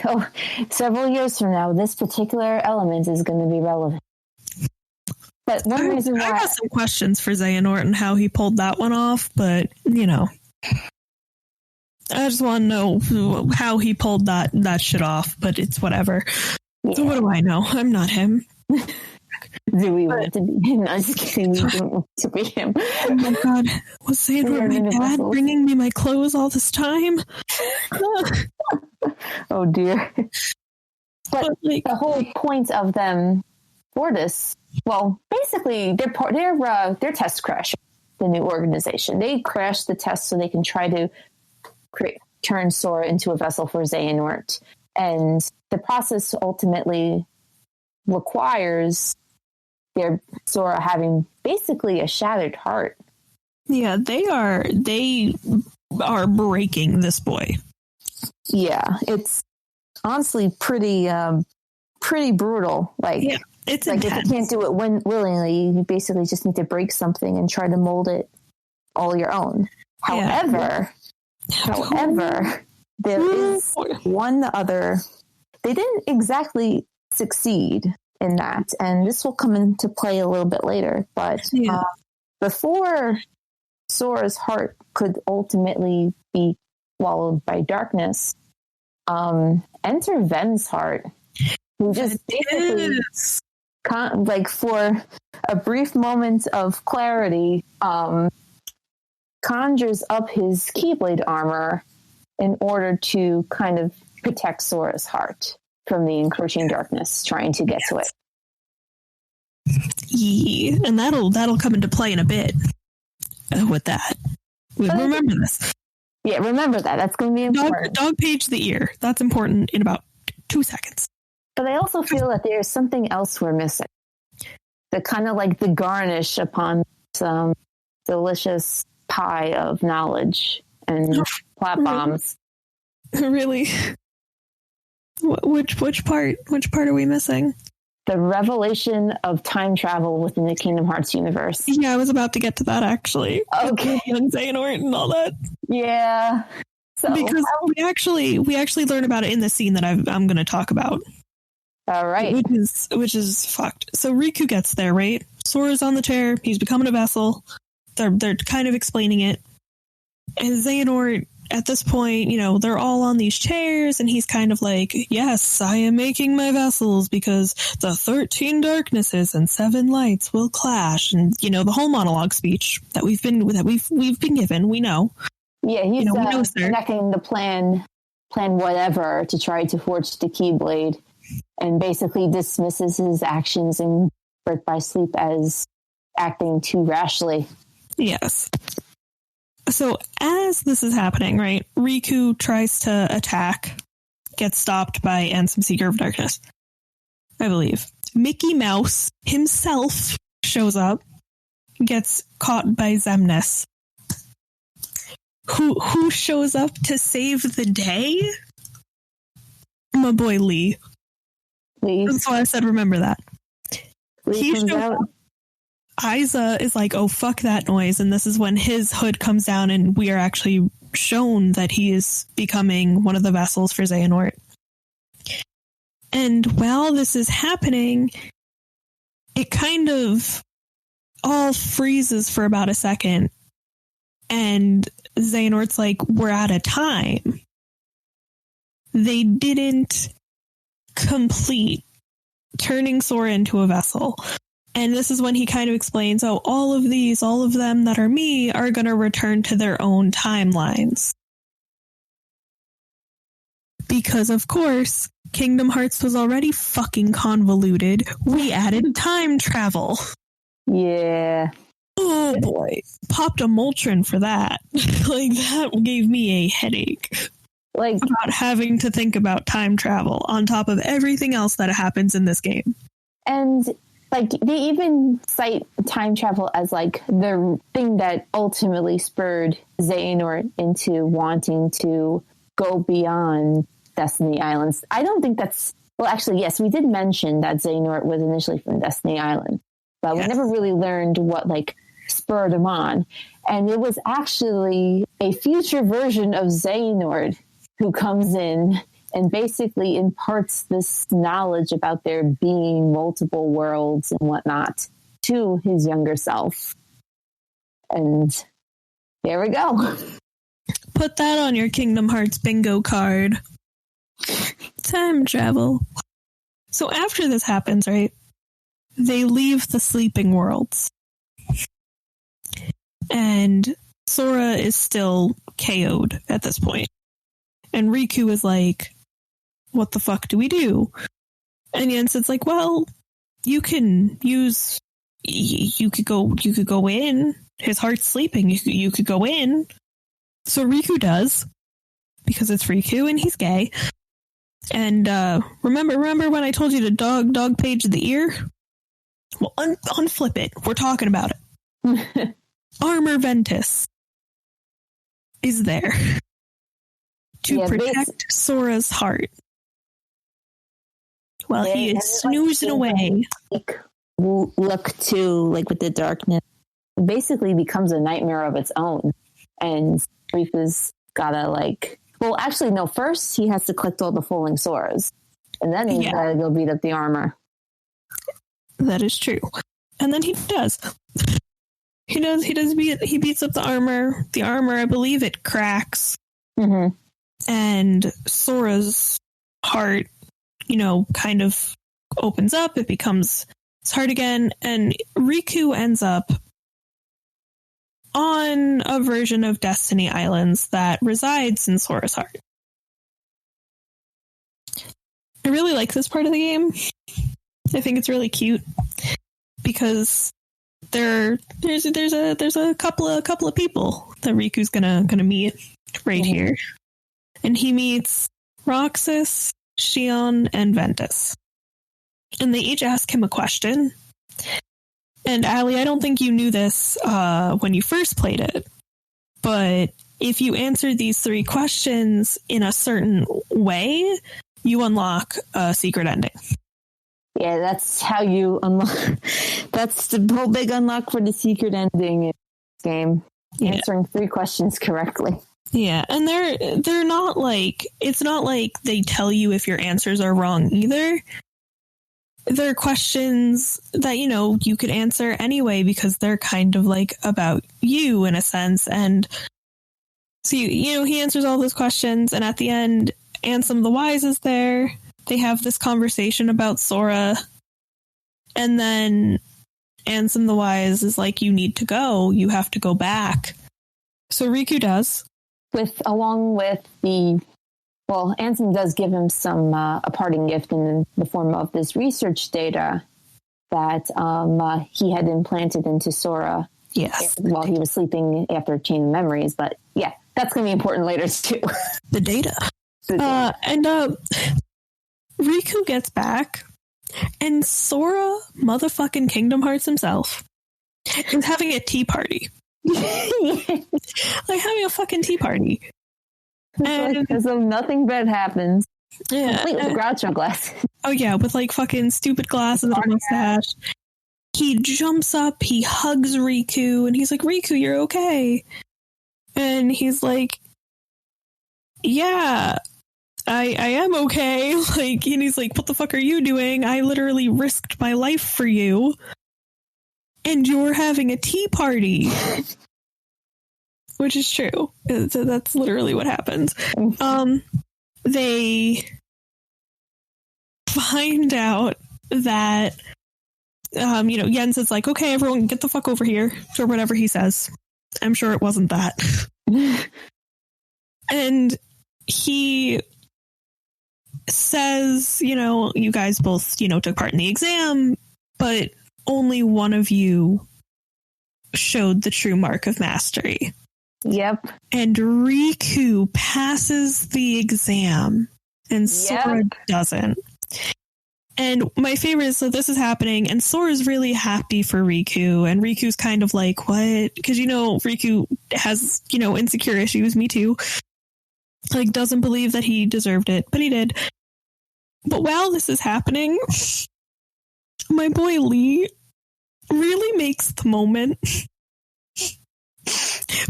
oh, several years from now, this particular element is going to be relevant. But one reason why I got some questions for Xehanort and how he pulled that one off, but I just want to know how he pulled that shit off, but it's whatever. Yeah. So what do I know? I'm not him. Do we want to be him? I'm just kidding. We don't want to be him. Oh my god. Was Xehanort my dad bringing me my clothes all this time? Oh dear. But like, the whole point of them for this, well, basically they're test crashing the new organization. They crashed the test so they can try to turn Sora into a vessel for Xehanort. And the process ultimately requires their Sora having basically a shattered heart. Yeah, they are breaking this boy. Yeah, it's honestly pretty brutal. Like, yeah, it's like intense. If you can't do it willingly, you basically just need to break something and try to mold it all your own. However, there is one other. They didn't exactly succeed in that, and this will come into play a little bit later. But before Sora's heart could ultimately be swallowed by darkness, enter Ven's heart, who just basically, like for a brief moment of clarity, conjures up his Keyblade armor in order to kind of protect Sora's heart from the encroaching darkness trying to get to it. Yeah, and that'll come into play in a bit with that. Remember this. Yeah, remember that. That's going to be important. Dog page the ear. That's important in about 2 seconds. But I also feel that there's something else we're missing. The kind of like the garnish upon some delicious pie of knowledge and plot bombs. Really? Which part? Which part are we missing? The revelation of time travel within the Kingdom Hearts universe. Yeah, I was about to get to that actually. Okay. And Xehanort and all that. Yeah. So, because we actually learn about it in the scene that I'm going to talk about. All right. Which is fucked. So Rikku gets there, right? Sora's on the chair. He's becoming a vessel. They're kind of explaining it. And Xehanort, at this point, they're all on these chairs, and he's kind of like, yes, I am making my vessels because the 13 darknesses and 7 lights will clash. And, the whole monologue speech that we've been given, we know. Yeah, he's connecting the plan whatever to try to forge the Keyblade, and basically dismisses his actions in Birth by Sleep as acting too rashly. Yes. So as this is happening, right, Rikku tries to attack, gets stopped by Ansem Seeker of Darkness, I believe. Mickey Mouse himself shows up, gets caught by Xemnas. Who shows up to save the day? My boy Lee. That's why I said remember that. He shows up. Aiza is like, oh, fuck that noise. And this is when his hood comes down and we are actually shown that he is becoming one of the vessels for Xehanort. And while this is happening, it kind of all freezes for about a second. And Xehanort's like, we're out of time. They didn't complete turning Sora into a vessel. And this is when he kind of explains, all of them that are me are going to return to their own timelines. Because, of course, Kingdom Hearts was already fucking convoluted. We added time travel. Yeah. Oh, boy. Popped a Moltron for that. That gave me a headache. About having to think about time travel on top of everything else that happens in this game. And they even cite time travel as the thing that ultimately spurred Xehanort into wanting to go beyond Destiny Islands. I don't think that's... Well, actually, yes, we did mention that Xehanort was initially from Destiny Island, but we never really learned what, like, spurred him on. And it was actually a future version of Xehanort who comes in and basically imparts this knowledge about there being multiple worlds and whatnot to his younger self. And there we go. Put that on your Kingdom Hearts bingo card. Time travel. So after this happens, right, they leave the sleeping worlds. And Sora is still KO'd at this point. And Rikku is like, what the fuck do we do? And Jensen's like, well, you could go in. His heart's sleeping. You could go in. So Rikku does, because it's Rikku and he's gay. And remember when I told you to dog page the ear? Well, unflip it. We're talking about it. Armor Ventis is there to protect Sora's heart while he is snoozing away. Look to, like, with the darkness, it basically becomes a nightmare of its own. And Riku's gotta, like... Well, actually, no. First, he has to collect all the falling Soras. And then he's gotta go beat up the armor. That is true. And then he does. He beats up the armor. The armor, I believe it cracks. Mm-hmm. And Sora's heart, kind of opens up. It becomes his heart again. And Rikku ends up on a version of Destiny Islands that resides in Sora's heart. I really like this part of the game. I think it's really cute because there's a couple of people that Riku's gonna meet right here, and he meets Roxas, Xion, and Ventis, and they each ask him a question. And Allie, I don't think you knew this when you first played it, but if you answer these 3 questions in a certain way, you unlock a secret ending. Yeah, that's how you unlock. That's the whole big unlock for the secret ending in this game. Answering 3 questions correctly. Yeah, and they're not like, it's not like they tell you if your answers are wrong either. They're questions that, you could answer anyway because they're kind of like about you in a sense. And so, he answers all those questions, and at the end, Ansem the Wise is there. They have this conversation about Sora, and then Ansem the Wise is like, you need to go. You have to go back. So Rikku does. Along with the... Well, Ansem does give him a parting gift in the form of this research data that he had implanted into Sora while he was sleeping after a chain of memories. But yeah, that's going to be important later too. The data. And Rikku gets back, and Sora motherfucking Kingdom Hearts himself is having a tea party. Like having a fucking tea party. And so nothing bad happens. Yeah. Complete with Groucho glasses. Oh yeah, with like fucking stupid glasses and a mustache. He jumps up, he hugs Rikku, and he's like, Rikku, you're okay. And he's like, yeah, I am okay. Like, and he's like, what the fuck are you doing? I literally risked my life for you. And you're having a tea party. Which is true. That's literally what happens. They find out that, Jens is like, okay, everyone get the fuck over here, or whatever he says. I'm sure it wasn't that. And he says, you guys both, took part in the exam, but only one of you showed the true mark of mastery. Yep. And Rikku passes the exam and Sora doesn't. And my favorite is, so this is happening and Sora's really happy for Rikku, and Riku's kind of like, what? Because, Rikku has, insecure issues, me too. Like, doesn't believe that he deserved it, but he did. But while this is happening, my boy Lee really makes the moment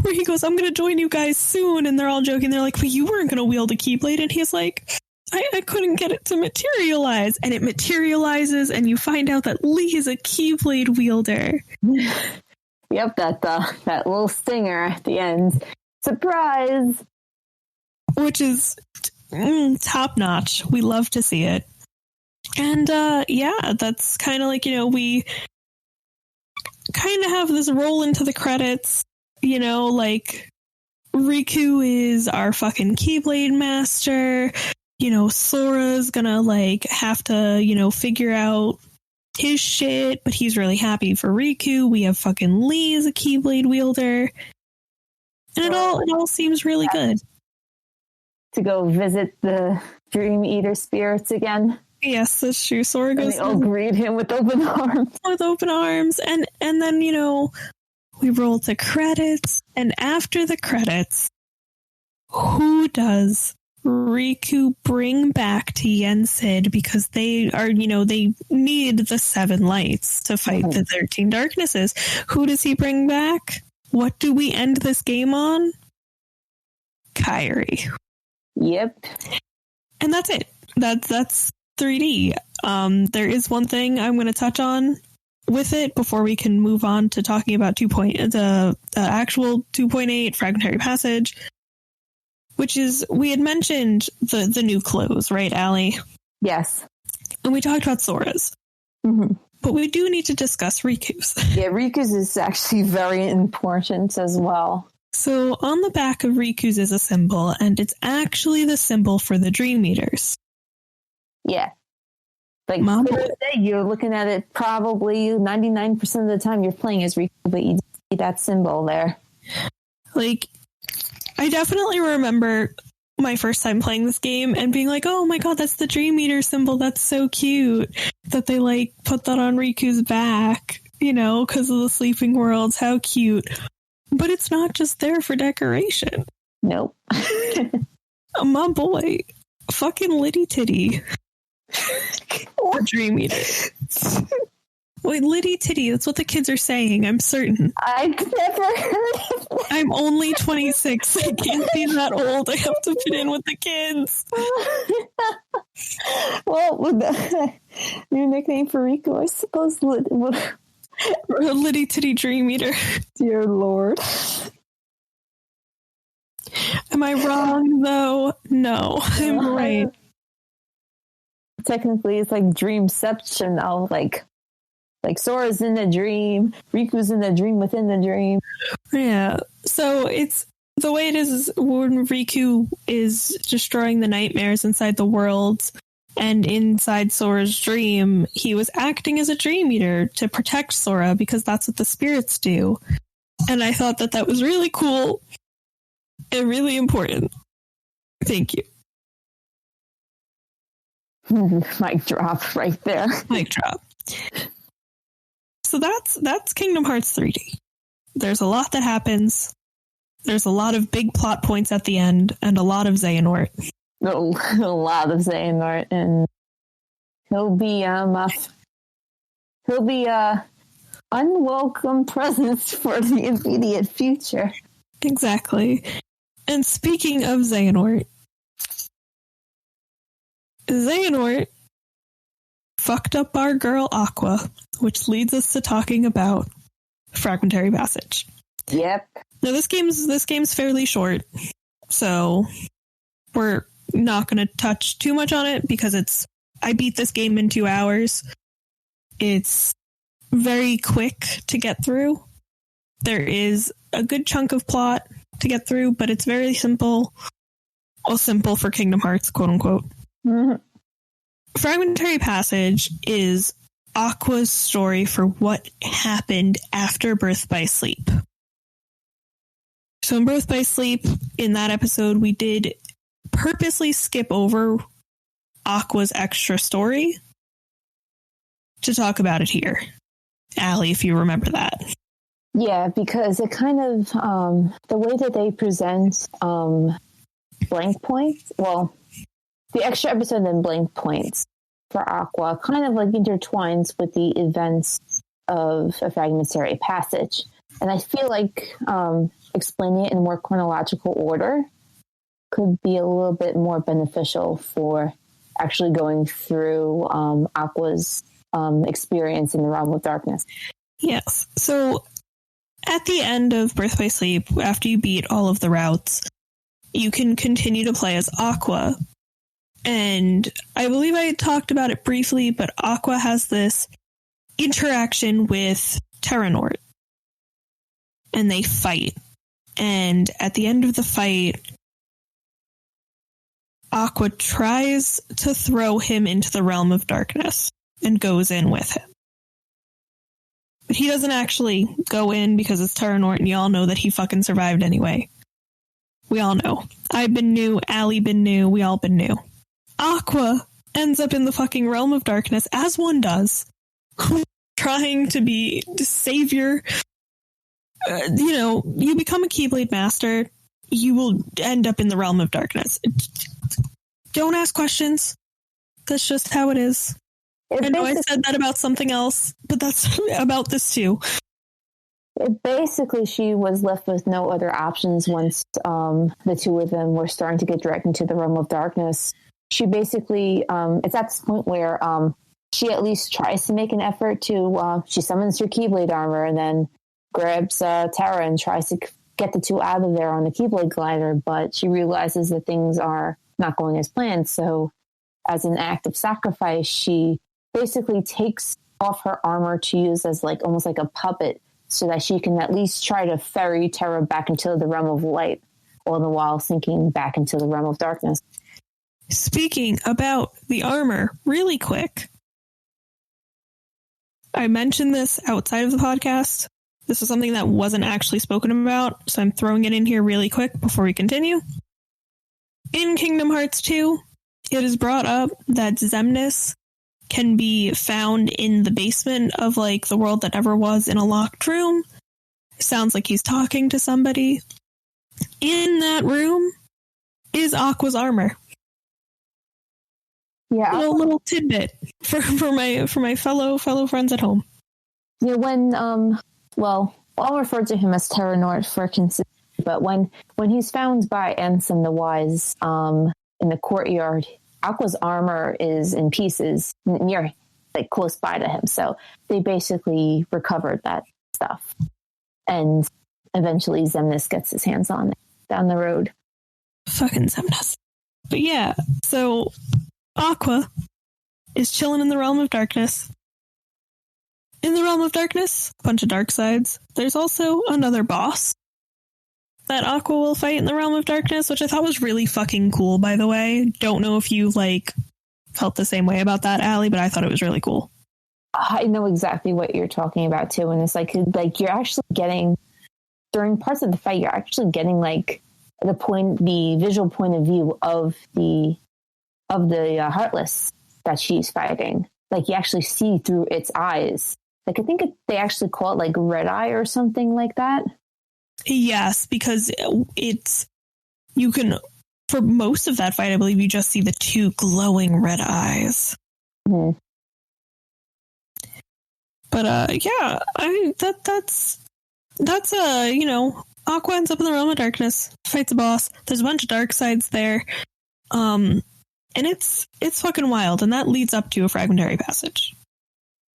where he goes, I'm going to join you guys soon. And they're all joking. They're like, but you weren't going to wield a Keyblade. And he's like, I couldn't get it to materialize. And it materializes, and you find out that Lee is a Keyblade wielder. Yep, that little stinger at the end. Surprise! Which is top notch. We love to see it. And yeah, that's kind of like, we kind of have this roll into the credits, like Rikku is our fucking Keyblade master. Sora's gonna like have to, figure out his shit, but he's really happy for Rikku. We have fucking Lee as a Keyblade wielder. And it all seems really good. To go visit the Dream Eater spirits again. Yes, that's true. Sora goes. And they all greet him with open arms. With open arms. And then, we roll to credits. And after the credits, who does Rikku bring back to Yen Sid? Because they are, they need the 7 lights to fight the 13 darknesses. Who does he bring back? What do we end this game on? Kairi. Yep. And that's it. That's 3D. There is one thing I'm going to touch on with it before we can move on to talking about the actual 2.8 Fragmentary Passage, which is, we had mentioned the new clothes, right, Allie? Yes. And we talked about Sora's. Mm-hmm. But we do need to discuss Rikku's. Yeah, Rikku's is actually very important as well. So on the back of Rikku's is a symbol, and it's actually the symbol for the Dream Eaters. Yeah. Like, you're looking at it probably 99% of the time you're playing as Rikku, but you see that symbol there. Like, I definitely remember my first time playing this game and being like, oh my god, that's the Dream Eater symbol. That's so cute that they, like, put that on Rikku's back, because of the Sleeping Worlds. How cute. But it's not just there for decoration. Nope. My boy, fucking Liddy Titty. Dream Eater. Wait, Liddy Titty, that's what the kids are saying, I'm certain. I've never heard of that. I'm only 26. I can't be that old. I have to fit in with the kids. Well, with the new nickname for Rikku, I suppose Liddy Titty Dream Eater. Dear Lord. Am I wrong, though? No, I'm right. Technically, it's like Dreamception now. Like Sora's in the dream, Riku's in the dream within the dream. Yeah. So it's the way it is when Rikku is destroying the nightmares inside the world, and inside Sora's dream, he was acting as a Dream Eater to protect Sora because that's what the spirits do. And I thought that was really cool and really important. Thank you. Mic drop right there. Mic drop. So that's Kingdom Hearts 3D. There's a lot that happens. There's a lot of big plot points at the end, and a lot of Xehanort. A lot of Xehanort, and he'll be unwelcome presence for the immediate future. Exactly. And speaking of Xehanort fucked up our girl Aqua, which leads us to talking about Fragmentary Passage. Yep. Now this game's fairly short, so we're not going to touch too much on it because I beat this game in 2 hours. It's very quick to get through. There is a good chunk of plot to get through, but it's very simple. Well, simple for Kingdom Hearts, quote unquote. Mm-hmm. Fragmentary Passage is Aqua's story for what happened after Birth by Sleep. So in Birth by Sleep, in that episode, we did purposely skip over Aqua's extra story to talk about it here. Allie, if you remember that. Yeah, because it kind of, the way that they present blank points. Well, the extra episode and blank points for Aqua kind of like intertwines with the events of a Fragmentary Passage. And I feel like explaining it in more chronological order could be a little bit more beneficial for actually going through Aqua's experience in the Realm of Darkness. Yes. So at the end of Birth by Sleep, after you beat all of the routes, you can continue to play as Aqua. And I believe I talked about it briefly, but Aqua has this interaction with Nort. And they fight. And at the end of the fight, Aqua tries to throw him into the Realm of Darkness and goes in with him. But he doesn't actually go in because it's Nort, and y'all know that he fucking survived anyway. We all know. I've been new, Allie been new, we all been new. Aqua ends up in the fucking Realm of Darkness, as one does, trying to be the savior. You become a Keyblade master, you will end up in the Realm of Darkness. Don't ask questions. That's just how it is. I know I said that about something else, but that's about this too. Basically, she was left with no other options once the two of them were starting to get dragged into the Realm of Darkness. She basically, it's at this point where she at least tries to make an effort to, she summons her Keyblade armor and then grabs Terra and tries to get the two out of there on the Keyblade glider, but she realizes that things are not going as planned. So as an act of sacrifice, she basically takes off her armor to use as like almost like a puppet so that she can at least try to ferry Terra back into the Realm of Light, all the while sinking back into the Realm of Darkness. Speaking about the armor, really quick. I mentioned this outside of the podcast. This is something that wasn't actually spoken about, so I'm throwing it in here really quick before we continue. In Kingdom Hearts 2, it is brought up that Xemnas can be found in the basement of like the world that never was in a locked room. Sounds like he's talking to somebody. In that room is Aqua's armor. Yeah, little tidbit for my fellow friends at home. Yeah, when I'll refer to him as Nort for consistency, but when he's found by Ansem the Wise in the courtyard, Aqua's armor is in pieces near, like close by to him. So they basically recovered that stuff, and eventually Xemnas gets his hands on it down the road. Fucking Xemnas. But yeah, so Aqua is chilling in the Realm of Darkness. In the Realm of Darkness, a bunch of dark sides. There's also another boss that Aqua will fight in the Realm of Darkness, which I thought was really fucking cool, by the way. Don't know if you, felt the same way about that, Allie, but I thought it was really cool. I know exactly what you're talking about, too, and it's like you're actually getting, during parts of the fight, you're actually getting, the visual point of view of the Heartless that she's fighting. Like, you actually see through its eyes. Like, I think they actually call it, red eye or something like that. Yes, because you can, for most of that fight, I believe you just see the two glowing red eyes. Mm-hmm. But, that's Aqua ends up in the Realm of Darkness, fights a boss. There's a bunch of dark sides there. And it's fucking wild, and that leads up to a Fragmentary Passage.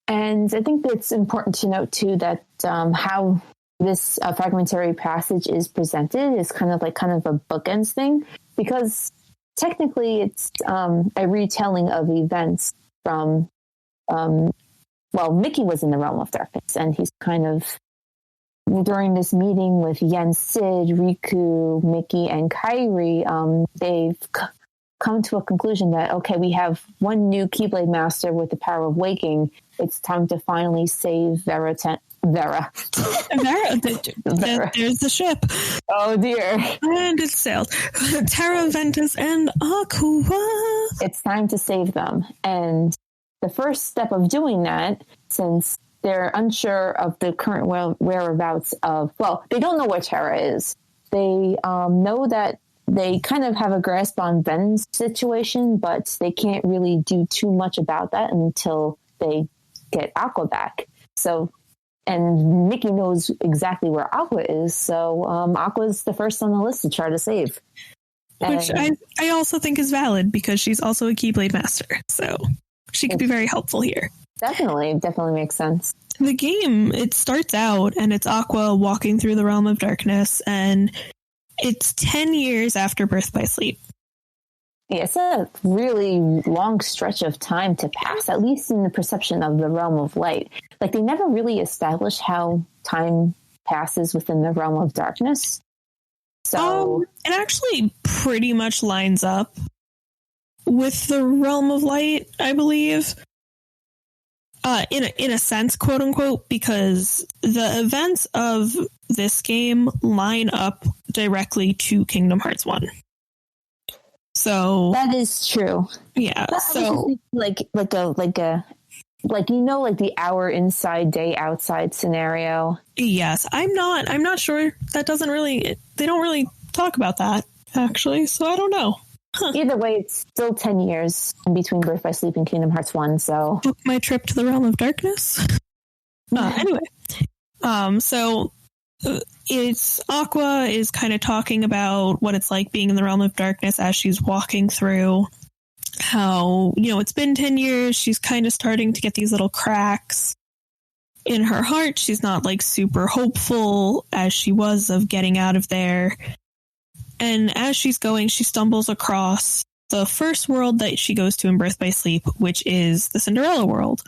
And I think it's important to note, too, that how this Fragmentary Passage is presented is kind of a bookends thing, because technically it's a retelling of events from, Mickey was in the Realm of Darkness, and he's kind of, during this meeting with Yen Sid, Rikku, Mickey, and Kairi, they've come to a conclusion that, okay, we have one new Keyblade Master with the power of waking. It's time to finally save Vera. There's the ship. Oh, dear. And it's sailed. Terra, Ventis, and Aqua. It's time to save them. And the first step of doing that, since they're unsure of the current whereabouts of, they don't know where Terra is. They know that they kind of have a grasp on Ben's situation, but they can't really do too much about that until they get Aqua back. So, and Mickey knows exactly where Aqua is, so Aqua's the first on the list to try to save. Which I also think is valid because she's also a Keyblade master, so she could be very helpful here. Definitely makes sense. The game, it starts out and it's Aqua walking through the realm of darkness, and it's 10 years after Birth by Sleep. Yeah, it's a really long stretch of time to pass, at least in the perception of the realm of light. Like, they never really established how time passes within the realm of darkness. So it actually pretty much lines up with the realm of light, I believe. In a sense, quote unquote, because the events of this game line up directly to Kingdom Hearts 1. So that is true. Yeah. So like the hour inside, day outside scenario. Yes, I'm not sure. They don't really talk about that actually. So I don't know. Huh. Either way, it's still 10 years in between Birth by Sleep and Kingdom Hearts 1, so... Book my trip to the realm of darkness. Anyway. So it's Aqua is kind of talking about what it's like being in the realm of darkness as she's walking through. How, it's been 10 years. She's kind of starting to get these little cracks in her heart. She's not like super hopeful as she was of getting out of there. And as she's going, she stumbles across the first world that she goes to in Birth by Sleep, which is the Cinderella world.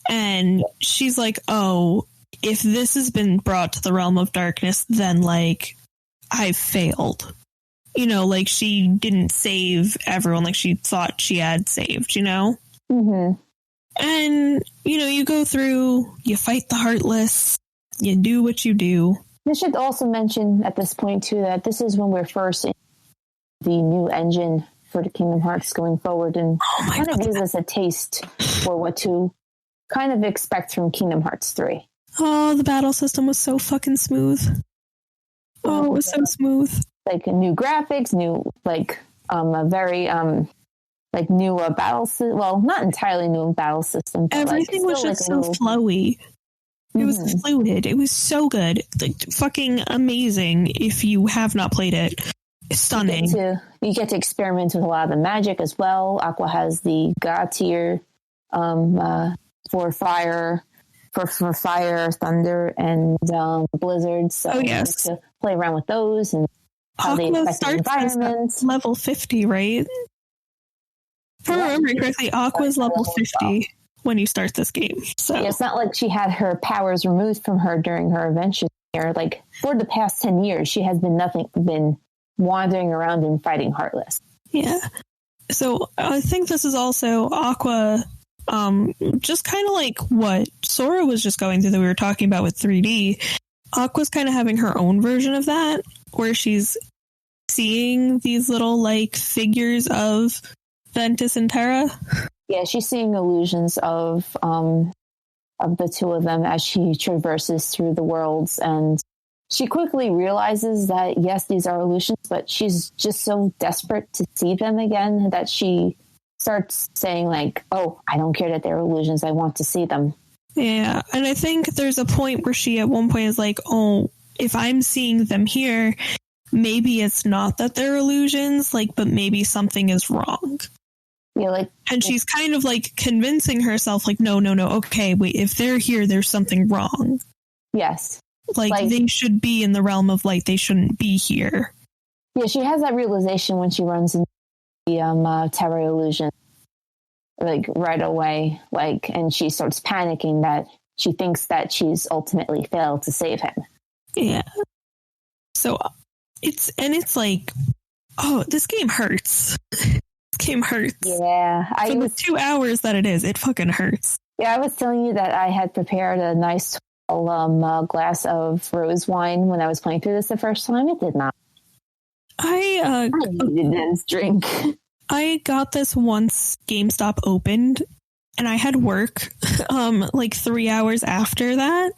And she's like, oh, if this has been brought to the realm of darkness, then, like, I've failed. Like, she didn't save everyone like she thought she had saved, Mm-hmm. And, you go through, you fight the Heartless, you do what you do. I should also mention at this point, too, that this is when we're first in the new engine for the Kingdom Hearts going forward, and kind of gives us a taste for what to kind of expect from Kingdom Hearts 3. Oh, the battle system was so fucking smooth. Oh, it was so smooth. Like, new graphics, new, like, a very, like, new battle system. Well, not entirely new battle system. But everything was just so flowy. It was fluid. It was so good. Like, fucking amazing. If you have not played it, stunning. You get to experiment with a lot of the magic as well. Aqua has the God tier for fire, for fire, thunder, and blizzard. So you get to play around with those and how they affect the environment. Level 50, right? If I remember correctly, Aqua's level 50. When you start this game. So it's not like she had her powers removed from her during her adventure here. Like, for the past 10 years, she has been wandering around and fighting Heartless. Yeah. So I think this is also Aqua, just kind of like what Sora was just going through that we were talking about with 3D. Aqua's kind of having her own version of that, where she's seeing these little, like, figures of Ventis and Terra. Yeah, she's seeing illusions of the two of them as she traverses through the worlds, and she quickly realizes that, yes, these are illusions, but she's just so desperate to see them again that she starts saying, like, oh, I don't care that they're illusions, I want to see them. Yeah, and I think there's a point where she at one point is like, oh, if I'm seeing them here, maybe it's not that they're illusions, like, but maybe something is wrong. Yeah, like, and she's kind of like convincing herself, like, no, okay, wait, if they're here, there's something wrong. Yes. Like they should be in the realm of light, they shouldn't be here. Yeah, she has that realization when she runs into the Terra illusion, like, right away, like, and she starts panicking that she thinks that she's ultimately failed to save him. Yeah. So it's like, oh, this game hurts. Game hurts. Yeah. For the 2 hours that it is, it fucking hurts. Yeah, I was telling you that I had prepared a nice glass of rose wine when I was playing through this the first time. It did not. I needed this drink. I got this once GameStop opened, and I had work like 3 hours after that.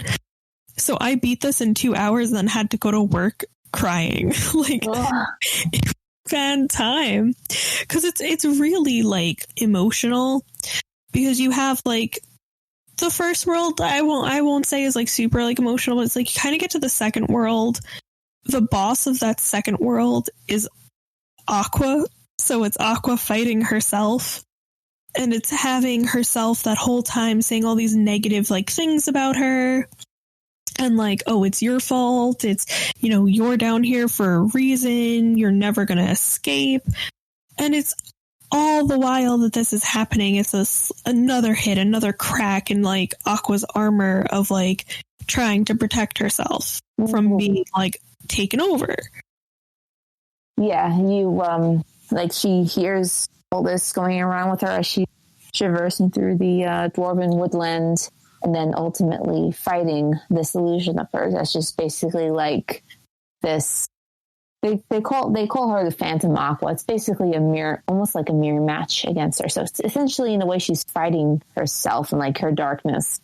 So I beat this in 2 hours and then had to go to work crying. Like, bad time. Because it's really, like, emotional. Because you have, like, the first world, I won't say is, like, super, like, emotional, but it's, like, you kind of get to the second world. The boss of that second world is Aqua. So it's Aqua fighting herself. And it's having herself that whole time saying all these negative, like, things about her. And like, oh, it's your fault. It's, you know, you're down here for a reason. You're never going to escape. And it's all the while that this is happening, it's another hit, another crack in like Aqua's armor of like trying to protect herself from being like taken over. Yeah, you like she hears all this going around with her as she's traversing through the dwarven woodland, and then ultimately fighting this illusion of hers. That's just basically like this. They call her the Phantom Aqua. It's basically a mirror, almost like a mirror match against her. So it's essentially in a way she's fighting herself and like her darkness.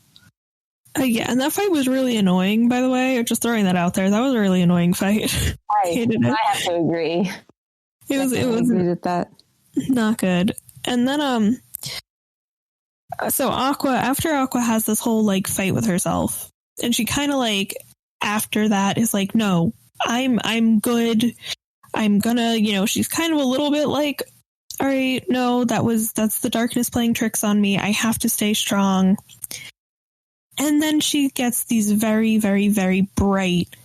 Yeah, and that fight was really annoying, by the way. Just throwing that out there. That was a really annoying fight. I have to agree. It was agreed with that. Not good. And then so after Aqua has this whole like fight with herself, and she kind of like after that is like, no, I'm good. I'm gonna, you know, she's kind of a little bit like, all right, no, that's the darkness playing tricks on me. I have to stay strong. And then she gets these very, very, very bright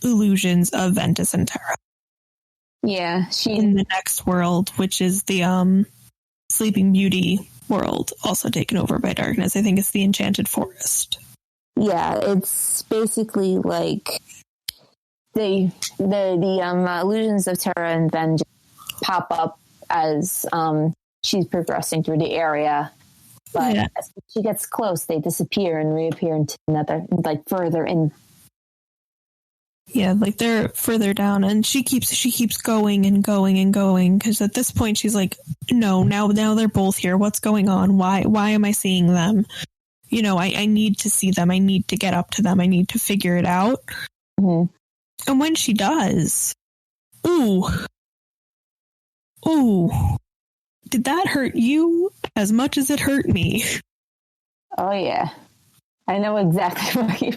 illusions of Ventis and Terra. Yeah, in the next world, which is the Sleeping Beauty world, also taken over by darkness. I think it's the Enchanted Forest. Yeah, it's basically like the illusions of Terra and Ven pop up as she's progressing through the area. But as she gets close, they disappear and reappear into another, like further in. Yeah, like they're further down, and she keeps going and going and going, because at this point she's like, no, now they're both here. What's going on? Why am I seeing them? You know, I need to see them. I need to get up to them. I need to figure it out. Mm-hmm. And when she does, ooh, did that hurt you as much as it hurt me? Oh yeah, I know exactly what you.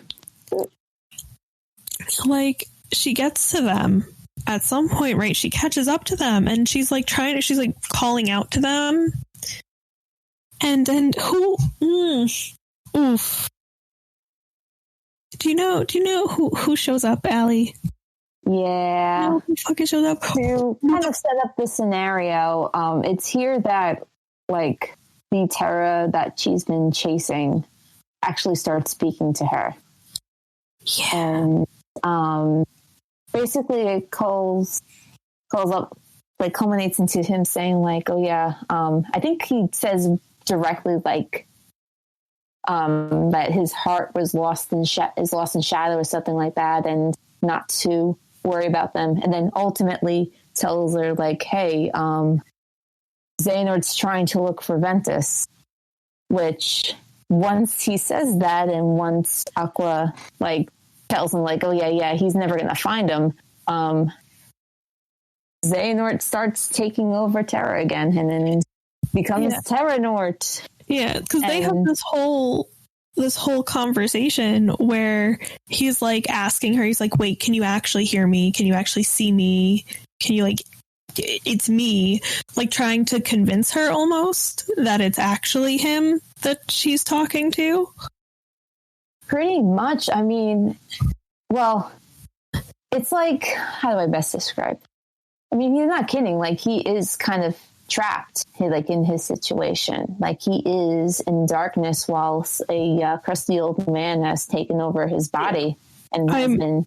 Like, she gets to them at some point, right? She catches up to them, and she's like she's like calling out to them. And oof. Do you know who shows up, Allie? Yeah. No, who fucking shows up? To kind of set up the scenario, it's here that like the Terra that she's been chasing actually starts speaking to her. Yeah. And basically it calls up, like culminates into him saying like, oh yeah, I think he says directly like that his heart was lost in shadow or something like that, and not to worry about them. And then ultimately tells her like, hey, Xehanort's trying to look for Ventis, which once he says that, and once Aqua like tells him like, oh yeah, he's never gonna find him, Xehanort starts taking over Terra again, and then becomes Terra Nort. Yeah, because they have this whole conversation where he's like asking her, he's like, wait, can you actually hear me? Can you actually see me? Can you like, it's me, like trying to convince her almost that it's actually him that she's talking to. Pretty much. I mean, well, it's like, how do I best describe? I mean, he's not kidding. Like, he is kind of trapped, like in his situation. Like, he is in darkness whilst a crusty old man has taken over his body and has been.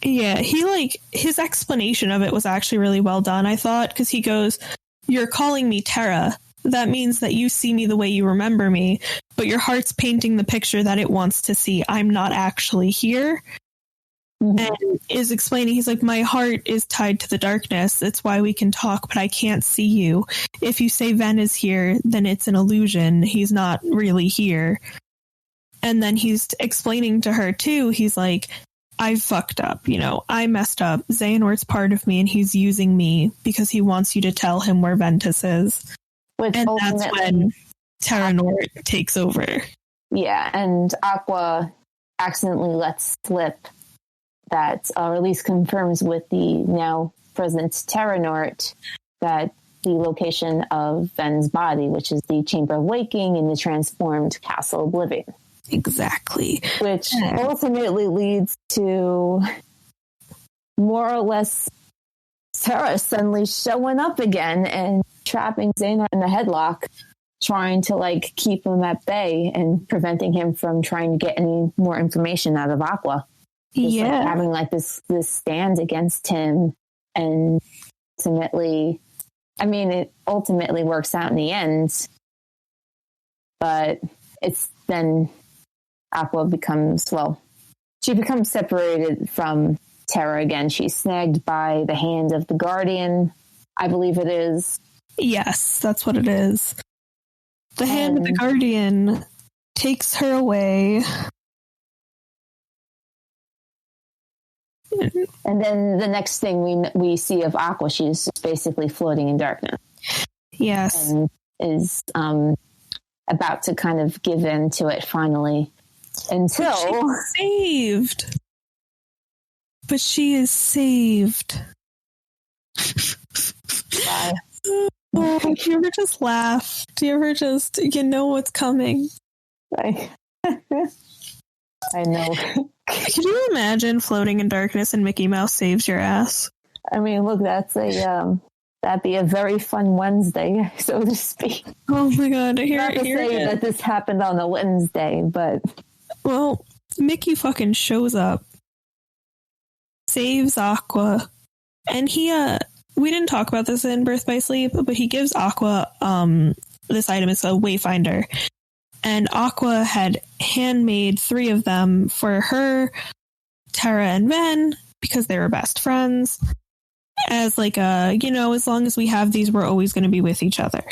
Yeah, he like his explanation of it was actually really well done, I thought, because he goes, "You're calling me Terra. That means that you see me the way you remember me, but your heart's painting the picture that it wants to see. I'm not actually here." Mm-hmm. And is explaining, he's like, my heart is tied to the darkness. It's why we can talk, but I can't see you. If you say Ven is here, then it's an illusion. He's not really here. And then he's explaining to her too. He's like, I fucked up, I messed up. Xehanort's part of me and he's using me because he wants you to tell him where Ventis is. And that's when Terra Nort takes over. Yeah, and Aqua accidentally lets slip that, or at least confirms with the now present Terra Nort, that the location of Ven's body, which is the Chamber of Waking in the transformed Castle Oblivion. Exactly. Which ultimately leads to more or less Terra suddenly showing up again and trapping Xehanort in a headlock, trying to keep him at bay and preventing him from trying to get any more information out of Aqua. Just having this stand against him, and ultimately, it ultimately works out in the end, but it's then Aqua becomes separated from Terra again. She's snagged by the hand of the Guardian, I believe it is. Yes, that's what it is. The hand of the Guardian takes her away. And then the next thing we see of Aqua, she's basically floating in darkness. Yes. And is about to kind of give in to it finally. Until... But she is saved. Bye. Oh, do you ever just laugh? Do you ever just, what's coming? I know. Could you imagine floating in darkness and Mickey Mouse saves your ass? Look, that's that'd be a very fun Wednesday, so to speak. Oh my god, Not to say that this happened on a Wednesday, but... Well, Mickey fucking shows up, saves Aqua, and he, we didn't talk about this in Birth by Sleep, but he gives Aqua, this item, it's a Wayfinder. And Aqua had handmade 3 of them for her, Terra, and Ven, because they were best friends. As as long as we have these, we're always going to be with each other.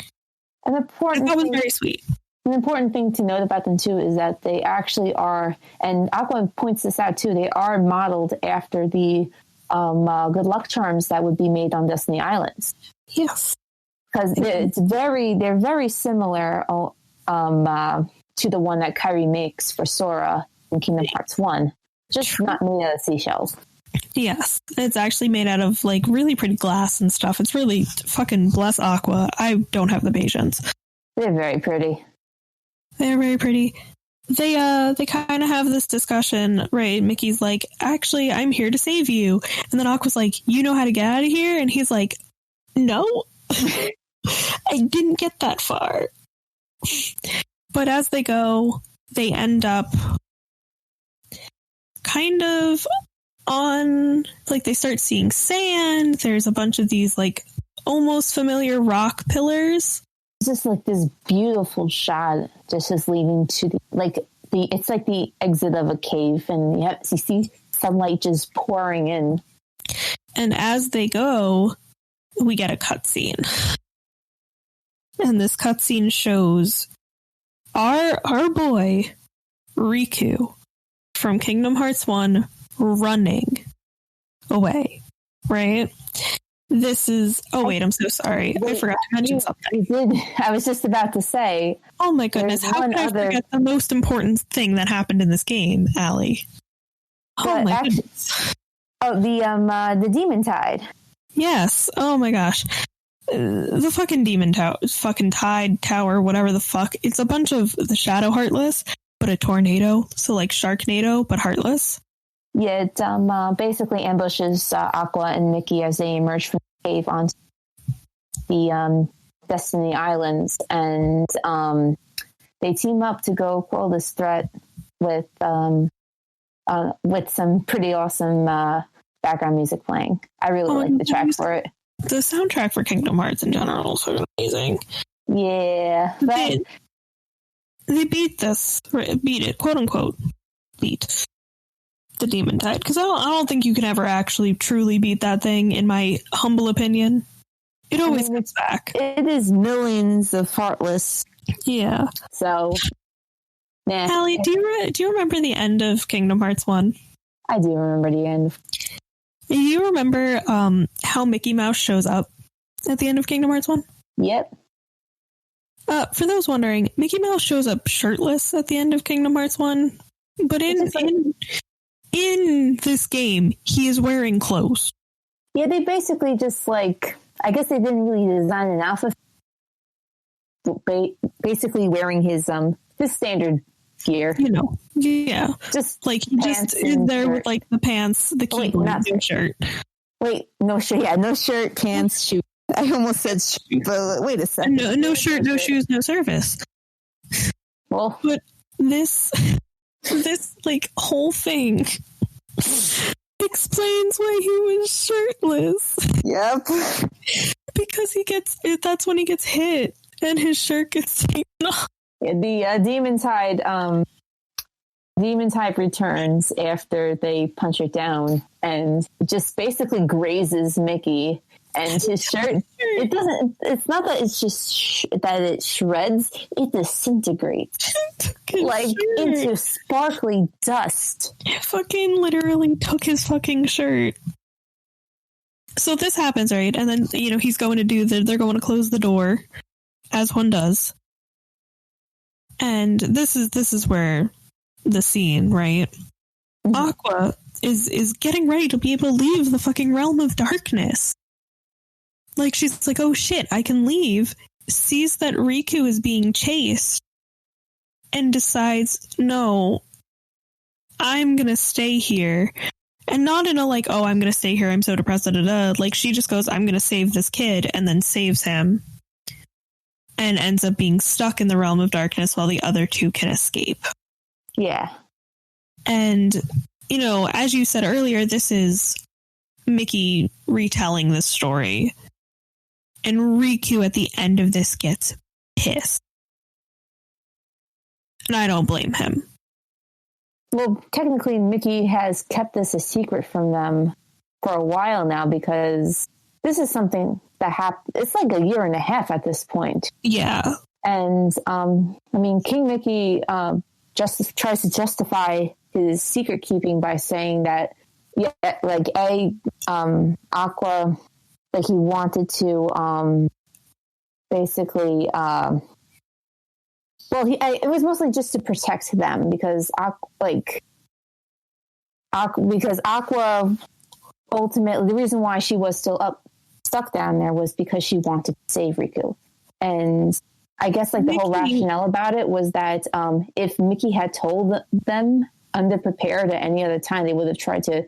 That was very sweet. An important thing to note about them, too, is that they actually are, and Aqua points this out, too, they are modeled after the good luck charms that would be made on Destiny Islands. Yes. Because they're very similar to the one that Kyrie makes for Sora in Kingdom Hearts 1. Just not made out of seashells. Yes. It's actually made out of really pretty glass and stuff. It's really fucking bless Aqua. I don't have the patience. They're very pretty. They're very pretty. They kind of have this discussion, right? Mickey's like, actually, I'm here to save you. And then Aqua's like, you know how to get out of here? And he's like, no, I didn't get that far. But as they go, they end up kind of on, they start seeing sand. There's a bunch of these, almost familiar rock pillars. It's just this beautiful shot just is leading to it's like the exit of a cave, and you see sunlight just pouring in. And as they go, we get a cutscene. And this cutscene shows our boy, Rikku, from Kingdom Hearts 1 running away, right? This is... Oh, wait, I'm so sorry. I forgot to mention something. I was just about to say... Oh, my goodness. How could I forget the most important thing that happened in this game, Allie? Oh, my goodness. Oh, the Demon Tide. Yes. Oh, my gosh. The fucking Demon Tower, fucking Tide Tower, whatever the fuck. It's a bunch of the Shadow Heartless, but a tornado. So, Sharknado, but heartless. Yeah, it basically ambushes Aqua and Mickey as they emerge from the cave onto the Destiny Islands, and they team up to go quell this threat with some pretty awesome background music playing. I really like the track for it. The soundtrack for Kingdom Hearts in general is sort of amazing. Yeah, but they beat it, quote unquote, beat the Demon Tide, because I don't think you can ever actually truly beat that thing, in my humble opinion. It always comes back. It is millions of heartless. Yeah. So, nah. Allie, do you remember the end of Kingdom Hearts 1? I do remember the end. You remember how Mickey Mouse shows up at the end of Kingdom Hearts 1? Yep. For those wondering, Mickey Mouse shows up shirtless at the end of Kingdom Hearts 1, but in this game, he is wearing clothes. Yeah, they basically just like, I guess they didn't really design an outfit. Basically wearing his standard gear. You know, yeah. Just like he just is there with like the pants, the Keyblade, and shirt. Wait, no shirt. Yeah, no shirt, pants, shoes. I almost said shoes, but wait a second. No shirt, no shoes, no service. Well, but this like whole thing explains why he was shirtless. Yep. Because that's when he gets hit and his shirt gets taken off. Yeah, the demon type returns after they punch it down and just basically grazes Mickey. And his shirt, it's not that it's just that it shreds, it disintegrates. Like into sparkly dust. It fucking literally took his fucking shirt. So this happens, right? And then, he's going to they're going to close the door, as one does. And this is where the scene, right? Mm-hmm. Aqua is getting ready to be able to leave the fucking realm of darkness. Like, she's like, oh shit, I can leave. Sees that Rikku is being chased and decides, no, I'm gonna stay here. And not in a like, oh, I'm gonna stay here, I'm so depressed, Like, she just goes, I'm gonna save this kid, and then saves him. And ends up being stuck in the realm of darkness while the other two can escape. Yeah. And, as you said earlier, this is Mickey retelling this story. And Rikku at the end of this gets pissed. And I don't blame him. Well, technically, Mickey has kept this a secret from them for a while now because this is something that happened. It's like a year and a half at this point. Yeah. And, King Mickey tries to justify his secret keeping by saying that, Aqua... Like he wanted to, basically, it was mostly just to protect them because, Aqua, ultimately, the reason why she was still stuck down there was because she wanted to save Rikku. And I guess, the whole rationale about it was that, if Mickey had told them underprepared at any other time, they would have tried to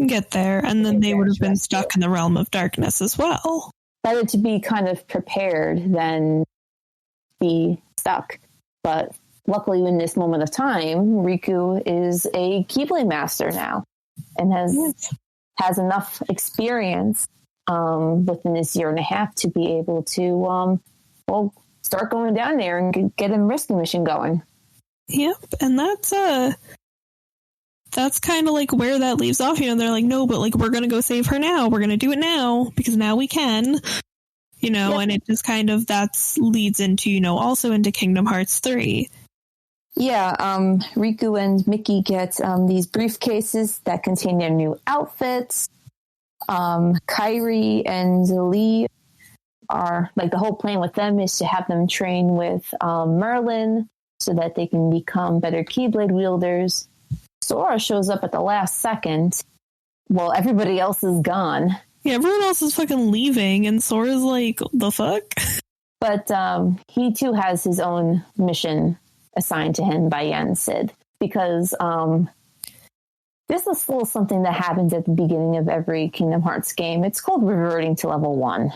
get there, and then they would have been stuck in the realm of darkness as well. Better to be kind of prepared than be stuck. But luckily, in this moment of time, Rikku is a Keyblade master now, and has enough experience within this year and a half to be able to start going down there and get a rescue mission going. Yep, and that's kind of like where that leaves off. They're like, no, but we're going to go save her now. We're going to do it now because now we can, yep. And it just kind of, leads into, also into Kingdom Hearts 3. Yeah. Rikku and Mickey get, these briefcases that contain their new outfits. Kairi and Lee are the whole plan with them is to have them train with, Merlin so that they can become better Keyblade wielders. Sora shows up at the last second while everybody else is gone. Yeah, everyone else is fucking leaving, and Sora's like, the fuck? But he too has his own mission assigned to him by Yen Sid, because this is still something that happens at the beginning of every Kingdom Hearts game. It's called reverting to level 1.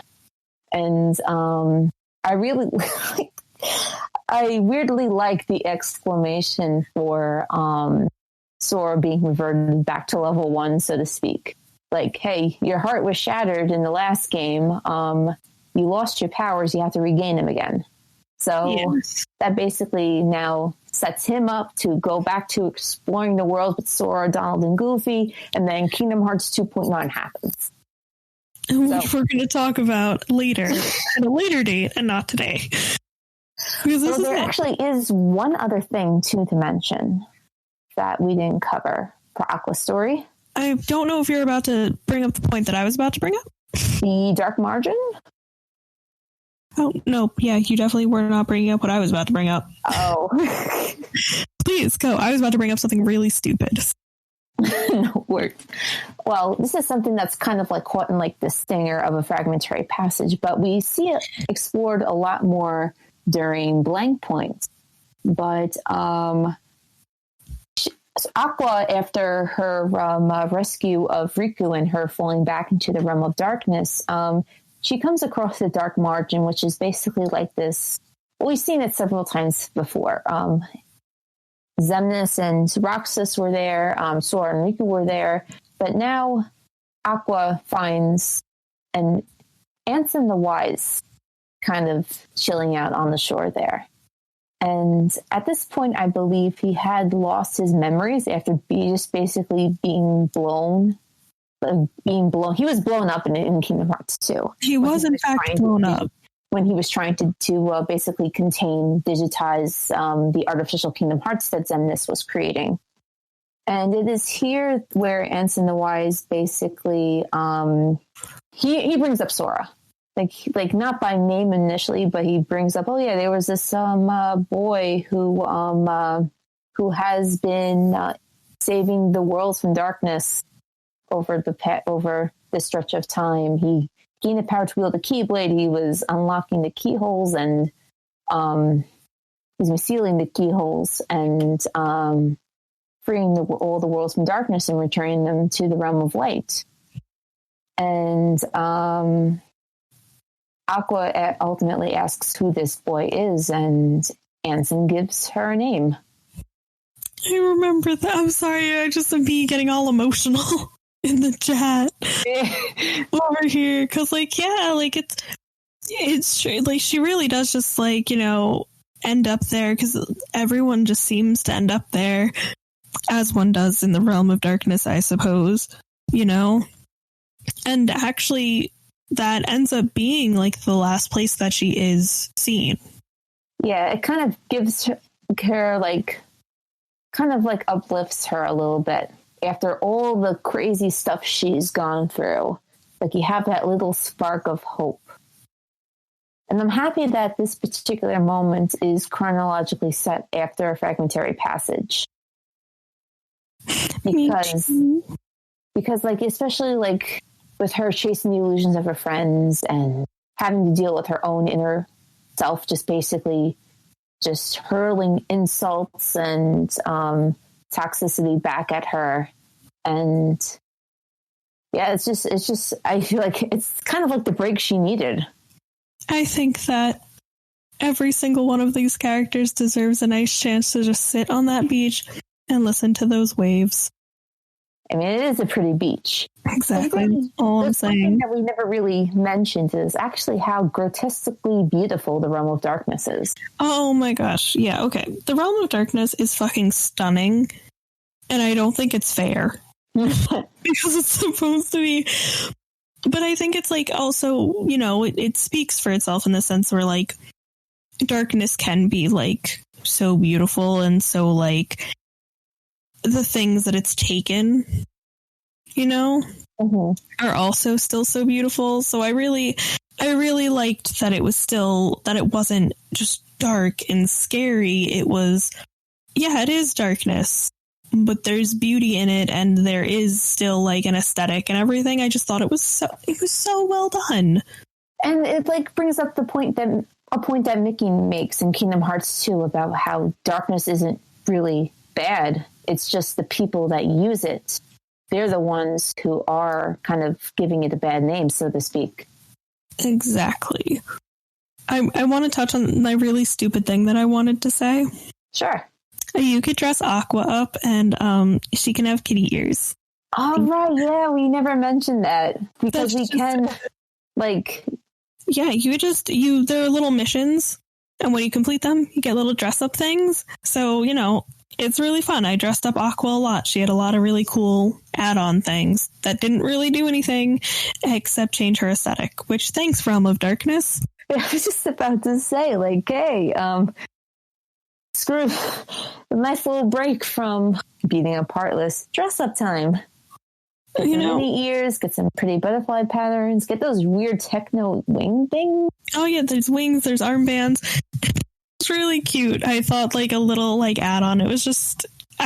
And I really... I weirdly like the exclamation for... Sora being reverted back to level 1, so to speak. Hey, your heart was shattered in the last game. You lost your powers. You have to regain them again. So that basically now sets him up to go back to exploring the world with Sora, Donald, and Goofy. And then Kingdom Hearts 2.9 happens. Which we're going to talk about later, at a later date, and not today. Because there actually is one other thing, too, to mention. that we didn't cover for Aqua's story? I don't know if you're about to bring up the point that I was about to bring up. The Dark Margin? Oh, no. Yeah, you definitely were not bringing up what I was about to bring up. Oh. Please, go. I was about to bring up something really stupid. No worries. Well, this is something that's kind of like caught in like the stinger of a fragmentary passage, but we see it explored a lot more during blank points. But Aqua, after her rescue of Rikku and her falling back into the realm of darkness, she comes across the Dark Margin, which is basically like this. We've seen it several times before. Xemnas and Roxas were there, Sora and Rikku were there, but now Aqua finds an Ansem the Wise kind of chilling out on the shore there. And at this point, I believe he had lost his memories after just basically being blown. He was blown up in Kingdom Hearts 2. He was in fact blown up. When he was trying to basically digitize the artificial Kingdom Hearts that Xemnas was creating. And it is here where Ansem the Wise basically, he brings up Sora. Like not by name initially, but he brings up, oh yeah, there was this boy who has been saving the worlds from darkness over this stretch of time. He gained the power to wield the Keyblade. He was unlocking the keyholes and he's sealing the keyholes and freeing all the worlds from darkness and returning them to the realm of light. And Aqua ultimately asks who this boy is, and Ansem gives her a name. I remember that. I'm sorry, I just am getting all emotional in the chat over here, because it's true. Like, she really does just end up there, because everyone just seems to end up there, as one does in the realm of darkness, I suppose, and actually that ends up being the last place that she is seen. Yeah, it kind of gives her uplifts her a little bit after all the crazy stuff she's gone through. You have that little spark of hope. And I'm happy that this particular moment is chronologically set after a fragmentary passage. Because especially with her chasing the illusions of her friends and having to deal with her own inner self, just basically just hurling insults and toxicity back at her. And yeah, it's just, I feel like it's kind of like the break she needed. I think that every single one of these characters deserves a nice chance to just sit on that beach and listen to those waves. I mean, it is a pretty beach. Exactly. That's all I'm saying. That we never really mentioned is actually how grotesquely beautiful the Realm of Darkness is. Oh my gosh. Yeah, okay. The Realm of Darkness is fucking stunning, and I don't think it's fair. Because it's supposed to be. But I think it's also, it speaks for itself in the sense where darkness can be so beautiful, and so the things that it's taken, are also still so beautiful. So I really liked that it wasn't just dark and scary. It was, it is darkness, but there's beauty in it, and there is still an aesthetic and everything. I just thought it was so well done. And it brings up a point that Mickey makes in Kingdom Hearts 2 about how darkness isn't really bad. It's just the people that use it. They're the ones who are kind of giving it a bad name, so to speak. Exactly. I want to touch on my really stupid thing that I wanted to say. Sure. You could dress Aqua up, and she can have kitty ears. Oh, right. Yeah, we never mentioned that. Because we can, Yeah, there are little missions, and when you complete them, you get little dress-up things. So, it's really fun. I dressed up Aqua a lot. She had a lot of really cool add-on things that didn't really do anything except change her aesthetic, which thanks, Realm of Darkness. I was just about to say, hey, screw a nice little break from beating up Heartless. Dress up time. Get some mini ears, get some pretty butterfly patterns, get those weird techno wing things. Oh yeah, there's wings, there's armbands. It's really cute. I thought like a little like add-on. I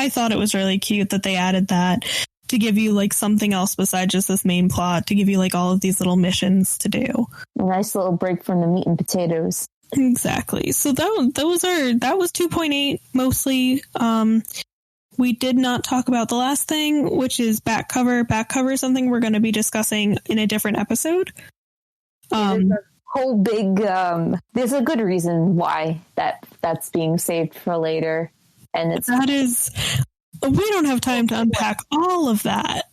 thought it was really cute that they added that to give you like something else besides just this main plot, to give you like all of these little missions to do. A nice little break from the meat and potatoes. Exactly. So that was 2.8 mostly. We did not talk about the last thing, which is back cover. Back cover is something we're going to be discussing in a different episode. There's a whole big. There's a good reason why that's being saved for later, and we don't have time to unpack all of that,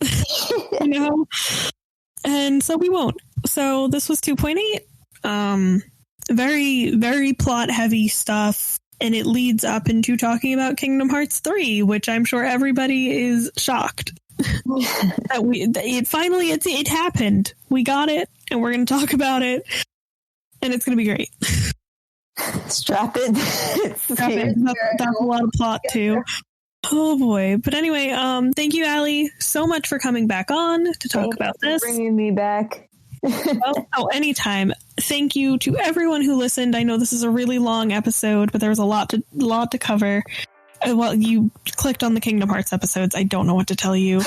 and so we won't. So this was 2.8. Very, very plot heavy stuff. And it leads up into talking about Kingdom Hearts 3, which I'm sure everybody is shocked. It happened. We got it, and we're going to talk about it, and it's going to be great. Strap it. That's a lot of plot, too. Oh, boy. But anyway, thank you, Allie, so much for coming back on to talk about this. Bringing me back. Anytime. Thank you to everyone who listened. I know this is a really long episode, but there was a lot to cover. Well, you clicked on the Kingdom Hearts episodes. I don't know what to tell you.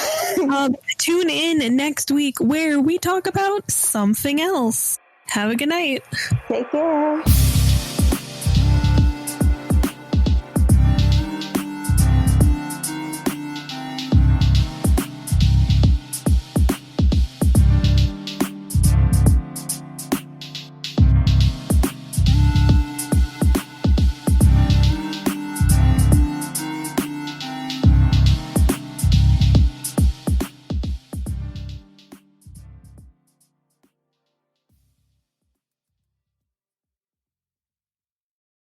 Tune in next week where we talk about something else. Have a good night. Take care.